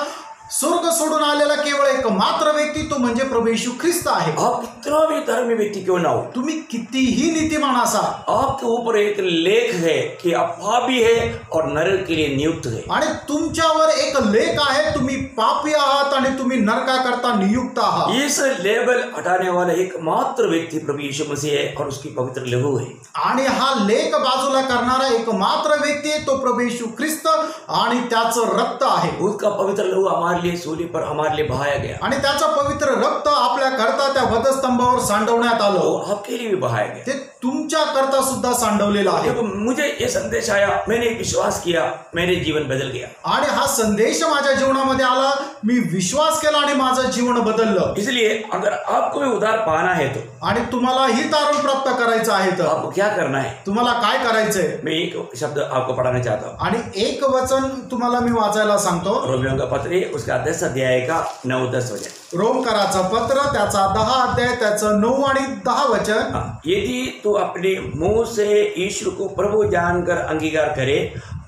स्वर्ग सोडून आलेला केवळ एक मात्र व्यक्ती, तो म्हणजे प्रभु येशू ख्रिस्त आहे. आप कितना भी धर्मी व्यक्ति क्यों ना हो, तुम्ही कितीही नीतिमान असा, आपके ऊपर एक लेख है कि आप पापी है और नरक के लिए नियुक्त है. आणि तुमच्यावर एक लेख आहे, तुम्ही पापी आहात आणि तुम्ही नरकाकरता नियुक्त आहात. इस लेबल हटाने वाला एकमात्र व्यक्ति प्रभु यीशु मसीह है और उसकी पवित्र लहू है. आणि हा लेख बाजूला करणारा एकमात्र व्यक्ती तो प्रभु येशू ख्रिस्त आणि त्याचं रक्त आहे. उसका पवित्र लहू हमारे लिए सूली पर हमारे लिए बहाया गया. आणि त्याचं पवित्र रक्त आपल्या करता त्या वधस्तंभावर सांडवण्यात आलं. वो आपके लिए भी बहाया गया. ते तुमच्या करता सुद्धा सांडवलेलं आहे. देखो, मुझे ये संदेश आया, मैंने विश्वास किया, मेरे जीवन बदल गया. आणि हा संदेश माझ्या जीवनामध्ये आला, मी विश्वास केला आणि माझं जीवन बदललं. इसलिए अगर आपको भी उधार पाना है तो, आणि तुम्हाला ही तारण प्राप्त करायचं आहे तर आपको क्या करना है. तुम्हाला काय करायचंय. मैं एक शब्द आपको पढ़ाना चाहता हूँ. आणि एक वचन तुम्हाला मी वाचायला सांगतो. रोमियों का पत्र है, उसका 10 अध्याय का 9-10 वचन. रोमकराचं पत्र त्याचा 10 अध्याय त्याचं 9 आणि 10 वचन. यदि तू अपने मुंह से ईश्वर को प्रभु जानकर अंगीकार करे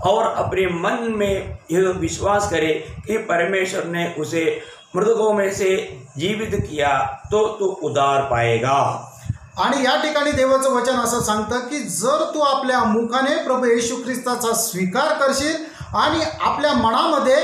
और अपने मन में यह विश्वास करे कि परमेश्वर ने उसे मृतकों में से जीवित किया तो तू उधार पाएगा. आणि या ठिकाणी देवाचं वचन असं सांगतं की जर तू आपल्या मुखाने प्रभू येशू ख्रिस्ताचा स्वीकार करशील आणि आपल्या मनामध्ये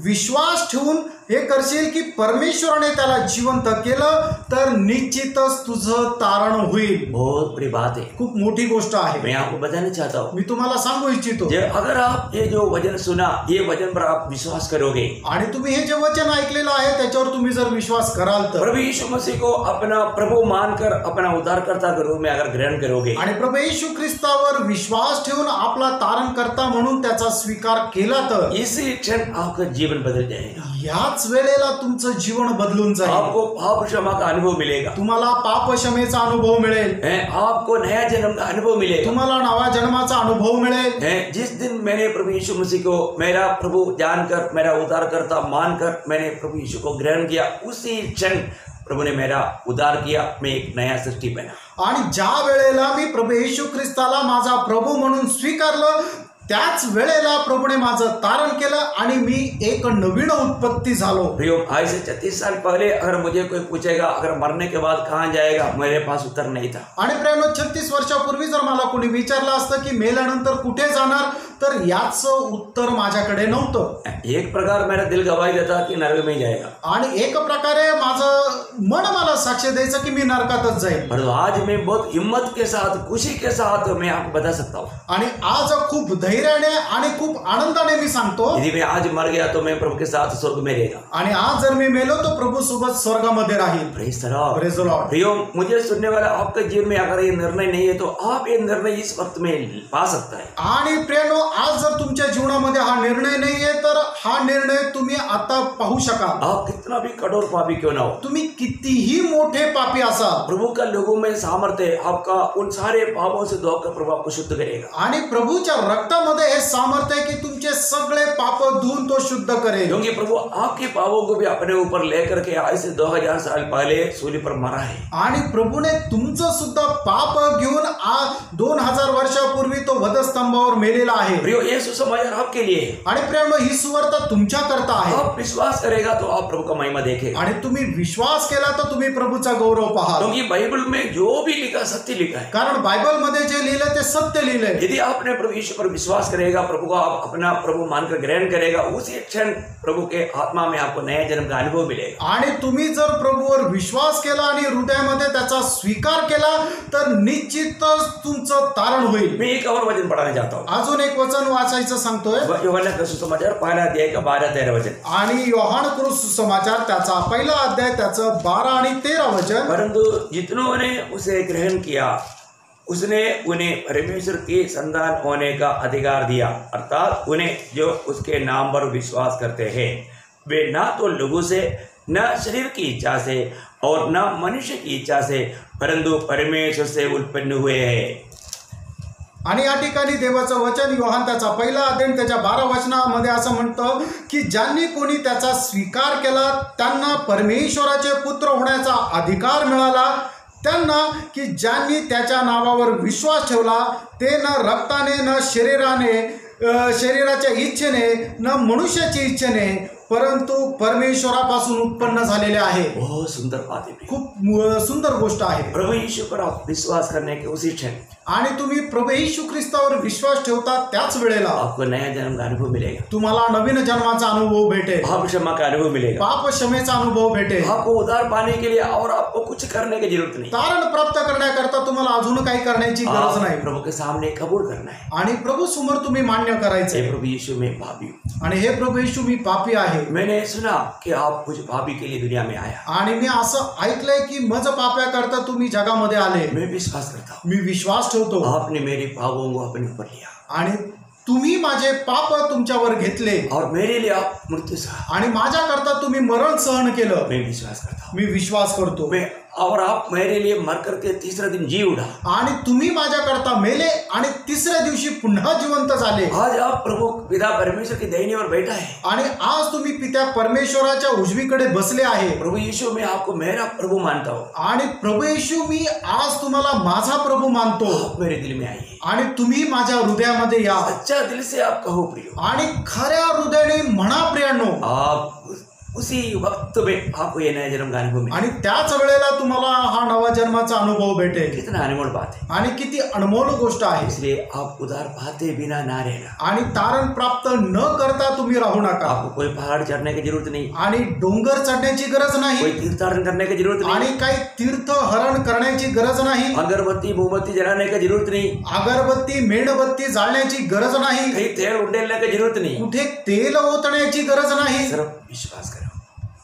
विश्वास ठेवून हे करशील की परमेश्वराने त्याला जिवंत केलं तर निश्चितच तुझं तारण होईल. बहुत बड़ी बात है, खूप मोठी गोष्ट आहे. मैं आपको बताना चाहता हूँ. मी तुम्हाला सांगू इच्छितो, अगर आप ये जो वचन सुना, ये वचन पर आप विश्वास करोगे आणि तुम्ही हे जे वचन ऐकलेलं आहे त्याच्यावर तुम्ही जर विश्वास कराल तर प्रभु यीशु मसीह को अपना प्रभु मानकर अपना उद्धारकर्ता के रूप में अगर ग्रहण करोगे आणि प्रभु येशू ख्रिस्तावर विश्वास ठेवून आपला तारणकर्ता म्हणून त्याचा स्वीकार केला तर इसी क्षण आपका जीवन बदल जाएगा. ह्याच वेळेला तुमचं जीवन बदलून जाईल. आपको पाप क्षमा का अनुभव मिलेगा. तुम्हाला पाप क्षमेचा अनुभव मिळेल. आपको नया जन्म का अनुभव मिलेगा. तुम्हाला नवा जन्माचा अनुभव मिळेल. जिस दिन मैंने प्रभु यीशु मसीह को मेरा प्रभु जानकर, मेरा उद्धारकर्ता मानकर मैंने प्रभु यीशु को ग्रहण किया, उसी क्षण प्रभु ने मेरा उद्धार किया. मैं एक नया सृष्टि बना. आणि ज्या वेळेला मी प्रभू येशू ख्रिस्ताला माझा प्रभू म्हणून स्वीकारलं, त्याच वेळेला प्रभूने माझं तारण केलं आणि मी एक नवीन उत्पत्ती झालो. प्रियो, आज से 36 साल पहले अगर मुझे कोई पूछेगा अगर मरने के बाद कहाँ जाएगा, मेरे पास उत्तर नहीं था. आणि प्रियानो, 36 वर्षापूर्वी जर मला कोणी विचारलं असतं की मेल्यानंतर कुठे जाणार, तर याचं उत्तर माझ्याकडे नव्हतं. एक प्रकार मेरा दिल गवाही देता कि नरक में जाएगा, आणि एक प्रकारे माझं मन मला साक्ष द्यायचं की मी नरकातच जाईल. पर आज मैं बहुत हिम्मत के साथ, खुशी के साथ मैं आपको बता सकता हूँ. आणि आज खूप धैर्याने आणि खूप आनंदाने मी सांगतो, यदि मैं आज मर गया तो मैं प्रभु के साथ स्वर्ग में रहेगा. आणि आज जर मी मेलो तो प्रभू सोबत स्वर्गामध्ये राहील. Praise the Lord. Praise the Lord. प्रियो, मुझे सुनने वाला आपके जीवन में अगर ये निर्णय नहीं है तो आप ये निर्णय इस वक्त में पा सकता है. आणि प्रियानो, आज जर तुमच्या जीवनामध्ये हा निर्णय नाहीये तर हा निर्णय तुम्ही आता पाहू शकाल. आप कितना भी कठोर पापी क्यों ना हो, तुम्ही कितीही मोठे पापी असाल, प्रभु का लोगों में सामर्थ्य है. आपका उन सारे पापों से धोकर प्रभु आपको शुद्ध करेगा. आणि प्रभूच्या रक्तामध्ये हे सामर्थ्य आहे की तुमचे सगळे पाप धुवून तो शुद्ध करेल. क्योंकि प्रभु आपके पापों को भी अपने ऊपर लेकर के आज से 2000 साल पहले सूली पर मरा है. आणि प्रभूने तुमचं सुद्धा पाप घेऊन 2000 वर्षापूर्वी तो वधस्तंभावर मेलेला आहे. प्रियो, ये सुसमाचार आपके लिए है. आणि प्रियानो, ही सुवार्ता तुमच्या करता आहे. आप विश्वास करेगा तो आप प्रभु का महिमा देखेगा. आणि तुम्ही विश्वास केला तर तुम्ही प्रभूचा गौरव पाहाल. क्योंकि बाइबल में जो भी लिखा सत्य लिखा है. कारण बायबल मध्ये जे लिहिलं ते सत्य लिहिलंय. यदि आपने प्रभु यीशु पर विश्वास करेगा, प्रभु को आप अपना प्रभु मानकर ग्रहण करेगा, उसी क्षण प्रभु के आत्मा में आपको नया जन्म का अनुभव मिलेगा. आणि तुम्ही जर प्रभूवर विश्वास केला आणि हृदयामध्ये त्याचा स्वीकार केला तर निश्चितच तुमचं तारण होईल. मैं एक और वचन पढ़ाना चाहता हूँ. अजून एक वचन वाचायचं सांगतोय. यूहन्ना का सुसमाचार पहला अध्याय का 12-13 वचन. आणि योहान कृत सुसमाचार त्याचा पहिला अध्याय त्याचं 12 आणि 13 वचन. परंतु जितनों ने उसे ग्रहण किया उसने उन्हें परमेश्वर की संतान होने का अधिकार दिया, अर्थात उन्हें जो उसके नाम पर विश्वास करते हैं, वे ना तो लोगों से, न शरीर की इच्छा से और न मनुष्य की इच्छा से, परंतु परमेश्वर से उत्पन्न हुए हैं. आणि या ठिकाणी देवाचं वचन योहान त्याचा पहिला अध्याय त्याच्या 12 वचनामध्ये असं म्हणतं की ज्यांनी कोणी त्याचा स्वीकार केला त्यांना परमेश्वराचे पुत्र होण्याचा अधिकार मिळाला, त्यांना की ज्यांनी त्याच्या नावावर विश्वास ठेवला ते न रक्ताने, न शरीराच्या इच्छेने, न मनुष्याच्या इच्छेने, परंतु परमेश्वरापासून उत्पन्न झालेले आहे. बहुत सुंदर बात है. खूप सुंदर गोष्ट आहे. प्रभु यीशु पर आप विश्वास करने के उसी क्षण आणि तुम्ही प्रभू येशू ख्रिस्तावर विश्वास ठेवता त्याच वेळेला आपको नया जन्म का अनुभव मिलेगा. तुम्हाला नवीन जन्माचा अनुभव भेटेल. पाप क्षमा का अनुभव मिलेगा. पाप क्षमेचा अनुभव भेटेल. आपको उद्धार पाने के लिए और आपको कुछ करने की जरूरत नहीं. तारण प्राप्त करण्याकरता तुम्हाला अजून काही करण्याची गरज नाही. प्रभु के सामने कबूल करना है. आणि प्रभू समोर तुम्ही मान्य करायचे, प्रभु यीशु मैं पापी हूँ. आणि हे प्रभू येशू मी पापी आहे. मैंने सुना कि आप कुछ पापी के लिए दुनिया में आया. आणि मी असं ऐकलंय की माझं पाप्याकरता तुम्ही जगामध्ये आले. मैं विश्वास करता हूँ. मी विश्वास ठेवतो. आपने मेरे पापों को अपने ऊपर लिया आणि तुम्ही माझे पाप तुमच्यावर घेतले और मेरे लिए आप मृत्यु सहा आणि माझ्याकरता तुम्ही मरण सहन केलं. मैं विश्वास करता हूँ. मी विश्वास करतो. मैं और आप मेरे लिए मर करके तीसरा दिन जी उठा आणि तुम्ही माझ्याकरता मेले आणि तिसऱ्या दिवशी पुन्हा जिवंत झाले. आज आप प्रभु पिता परमेश्वर की दाहिनीवर बैठा है. आणि आज तुम्ही पिता परमेश्वराच्या उजवीकडे बसले आहे. प्रभु यीशु मैं आपको मेरा प्रभु मानता हूँ. आणि प्रभू येशू मी आज तुम्हाला माझा प्रभू मानतो. आप मेरे दिल में आइए आणि तुम्ही माझ्या हृदयामध्ये या. सच्चा दिल से आप कहो प्रियो. आणि खऱ्या हृदयाने म्हणा प्रियानो. आप उसी वक्त में आपको ये नया जन्म का अनुभव मिलेगा. आणि त्याच वेळेला तुम्हाला हा नवा जन्माचा अनुभव भेटेल. कितना अनमोल बात है. आणि किती अनमोल गोष्ट आहे. इसलिए आप उधार पाते बिना ना रहना. आणि तारण प्राप्त न करता तुम्ही राहू नका. आपको कोई पहाड़ चढ़ने की जरूरत नहीं. आणि डोंगर चढण्याची गरज नाही. कोई तीर्थाटन करने की जरूरत नहीं. आणि काही तीर्थ हरण करण्याची गरज नाही. अगरबत्ती मोमबत्ती जलाने की जरूरत नहीं. अगरबत्ती मेणबत्ती जाळण्याची गरज नाही. कहीं तेल उंडेलने की जरूरत नहीं. कुठे तेल ओतण्याची गरज नाही. सिर्फ विश्वास करो.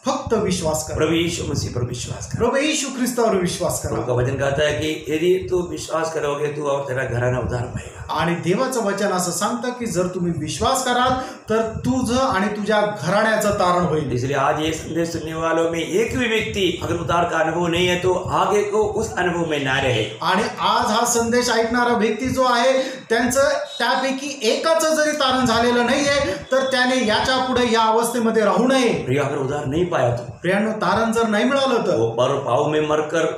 फक्त विश्वास करा, प्रभु यीशु मसीह पर विश्वास कर। प्रभु यीशु ख्रिस्तावर विश्वास प्रभु करा। का वचन कहता है कि यदि तू विश्वास करोगे तू और तेरा घराना उद्धार पाएगा। आणि देवाचं वचन असं सांगतं की जर तुम्ही विश्वास कराल तर तुझं आणि तुझ्या घराण्याचं तारण होईल। इसलिए आज ये संदेश सुनने वालों में एक भी व्यक्ति अगर उद्धार का अनुभव नहीं है तो आगे को उस अनुभव में ना रहे। आणि आज हा संदेश ऐकणारा व्यक्ती जो आहे त्यांचं त्यापैकी एकाचं जरी तारण झालेलं नाहीये तर त्याने याच्या पुढे या अवस्थेमध्ये राहू नये। प्रिय, अगर उद्धार नहीं पाया तो प्रियांनो, तारण जर नाही मिळालं तर वो पर पाव में मरकर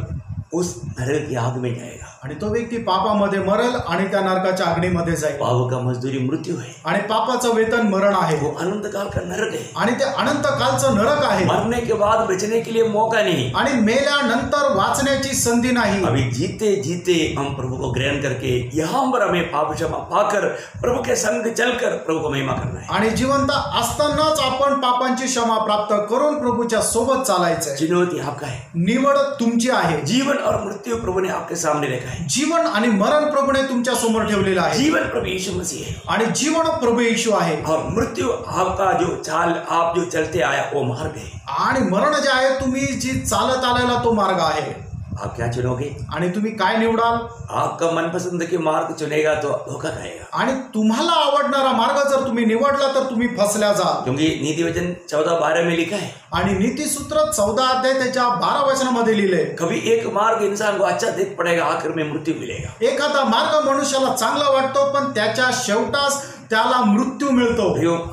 उस नरक की आग में जाएगा। आणि तो व्यक्ती पापामध्ये मरल आणि त्या नरकाच्या अग्नीमध्ये जाईल। पाप का मजदूरी मृत्यू है आणि पापाचं वेतन मरण आहे वो अनंत काल का नरक है। आणि ते अनंत कालचं नरक आहे। मरने के बाद बचने के लिए मौका नहीं। आणि मेल्यानंतर वाचण्याची संधी नाही। अभी जीते जीते हम प्रभु को ग्रहण करके यहाँ पर हमें पाप क्षमा पाकर प्रभु के संग चलकर प्रभु को महिमा करना है। आणि जिवंत असतानाच आपण पापांची क्षमा प्राप्त करून प्रभूच्या सोबत चालायचंय। चुनौती आपका है, निवड तुमची आहे। जीवन और मृत्यु प्रभु ने आपके सामने रखा है। जीवन आणि मरण प्रभूने तुमच्या समोर ठेवलेलं आहे। जीवन प्रभु यीशु मसीह है आणि जीवन प्रभू येशू आहे और मृत्यु आपका जो चाल आप जो चलते आया वो मार्ग है। आणि मरण जे आहे तुम्ही जी चालत आलेला तो मार्ग आहे। आप क्या चुनोगे? आणि तुम्ही काय निवडाल? आपका मनपसंद के मार्ग चुनेगा तो धोखा खाएगा। आणि तुम्हाला आवडणारा मार्ग जर तुम्ही निवडला तर तुम्ही फसल्या जाल। क्योंकि नीति वचन 14:12 में लिखा है, आणि नीतिसूत्र 14 अध्याय त्याच्या 12 वचनामध्ये लिहिले, कभी एक मार्ग इंसान को अच्छा दिख पड़ेगा, आखिर में मृत्यु मिलेगा। एखादा मार्ग मनुष्याला चांगला वाटतो पण त्याच्या शेवटास त्याला मृत्यू मिळतो।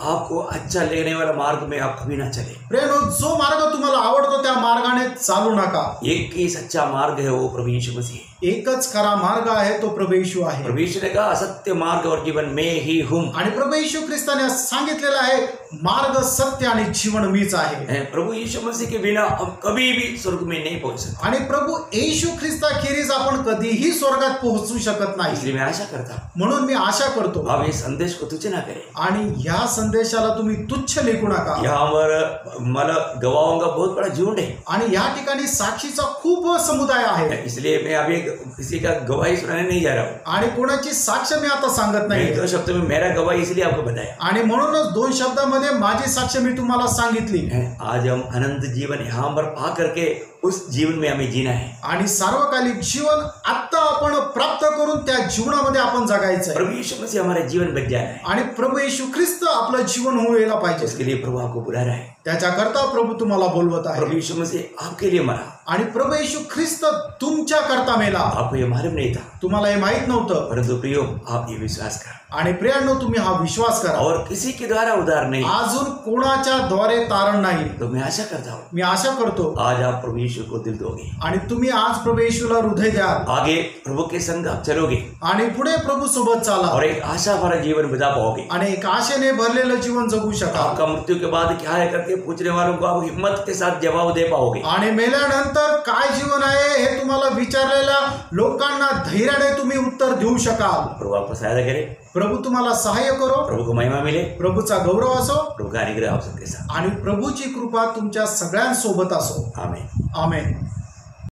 आपको अच्छा लगने वाला मार्ग में आप कभी ना चले। प्रेनो, जो मार्ग तुम्हाला आवडतो त्या मार्गाने चालू नका। एक ही सच्चा मार्ग है वो प्रभु यीशु मसीह। एकच खरा मार्ग आहे तो प्रभू येशू आहे। प्रभु यीशु ने कहा असत्य मार्ग और जीवन मैं ही हूँ। आणि प्रभू येशू ख्रिस्ताने सांगितलेलं आहे मार्ग, सत्य आणि जीवन मीच आहे। प्रभु यीशु मसीह के बिना हम कभी भी स्वर्ग में नहीं पहुंच सकते। आणि प्रभू येशू ख्रिस्ताखेरीज आपण कधीही स्वर्गात पोहोचू शकत नाही। इसलिए मैं आशा करता हूँ, म्हणून मी आशा करतो आप इस संदेश को तुच्छ ना करें। आणि ह्या संदेशाला तुम्ही तुच्छ लेखू नका। यहाँ पर मतलब गवाहों का बहुत बड़ा झुंड है आणि या ठिकाणी साक्षीचा खूप समुदाय आहे। इसलिए मैं अभी किसी का गवाही सुनाने नहीं जा रहा हूँ। आणि कोणाची साक्ष मी आता सांगत नाही। 2 शब्द में मेरा गवाही इसलिए आपको बताया। आणि म्हणूनच 2 शब्दामध्ये माझी साक्ष मी तुम्हाला सांगितली। आज हम अनंत जीवन यहाँ पर पा करके उस जीवन में हमें जीना है। आणि सार्वकालिक जीवन आता आपण प्राप्त करून त्या जीवनामध्ये आपण जगायचं आहे। प्रभु यीशु मसीह हमारा जीवन बच जाना है। आणि प्रभू येशू ख्रिस्त आपलं जीवन व्हायला पाहिजे। इसके लिए प्रभु आपको बुला रहा है। त्याच्याकरता प्रभू तुम्हाला बोलवत आहे। प्रभु यीशु मसीह आपके लिए मरा आणि प्रभू येशू ख्रिस्त तुमच्या करता मेला। आपको ये मालूम नहीं था, तुम्हाला हे माहित नव्हतं, परंतु प्रियो आप ये विश्वास कर। आणि प्रियांनो, तुम्ही हा विश्वास करा। और किसी के द्वारा उद्धार नहीं, अजून कोणाच्या द्वारे तारण नाही। तो मैं आशा करता हूँ मी आशा करतो आज आप प्रभु यीशु को दिल दोगे आणि तुम्ही आज प्रभू येशूला हृदय द्याल। आगे प्रभु के संग आप चलोगे आणि पुढे प्रभू सोबत चाला और एक आशा भरा जीवन बिता पाओगे। आणि एक आशेने भरलेलं जीवन जगू शकाल। आपका मृत्यु के बाद क्या है करके पूछने वालों को आप हिम्मत के साथ जवाब दे पाओगे। आणि मेल्यानंतर काय जीवन आहे हे तुम्हाला विचारलेल्या लोकांना धैर्याने तुम्ही उत्तर देऊ शकाल। प्रभु आपको सहायता करे, प्रभू तुम्हाला सहाय्य करो, प्रभु को महिमा मिले, प्रभूचा गौरव असो प्रभु का अनुग्रह आप सबके साथ। आणि प्रभूची कृपा तुमच्या सगळ्यांसोबत असो। आमीन। आमेन।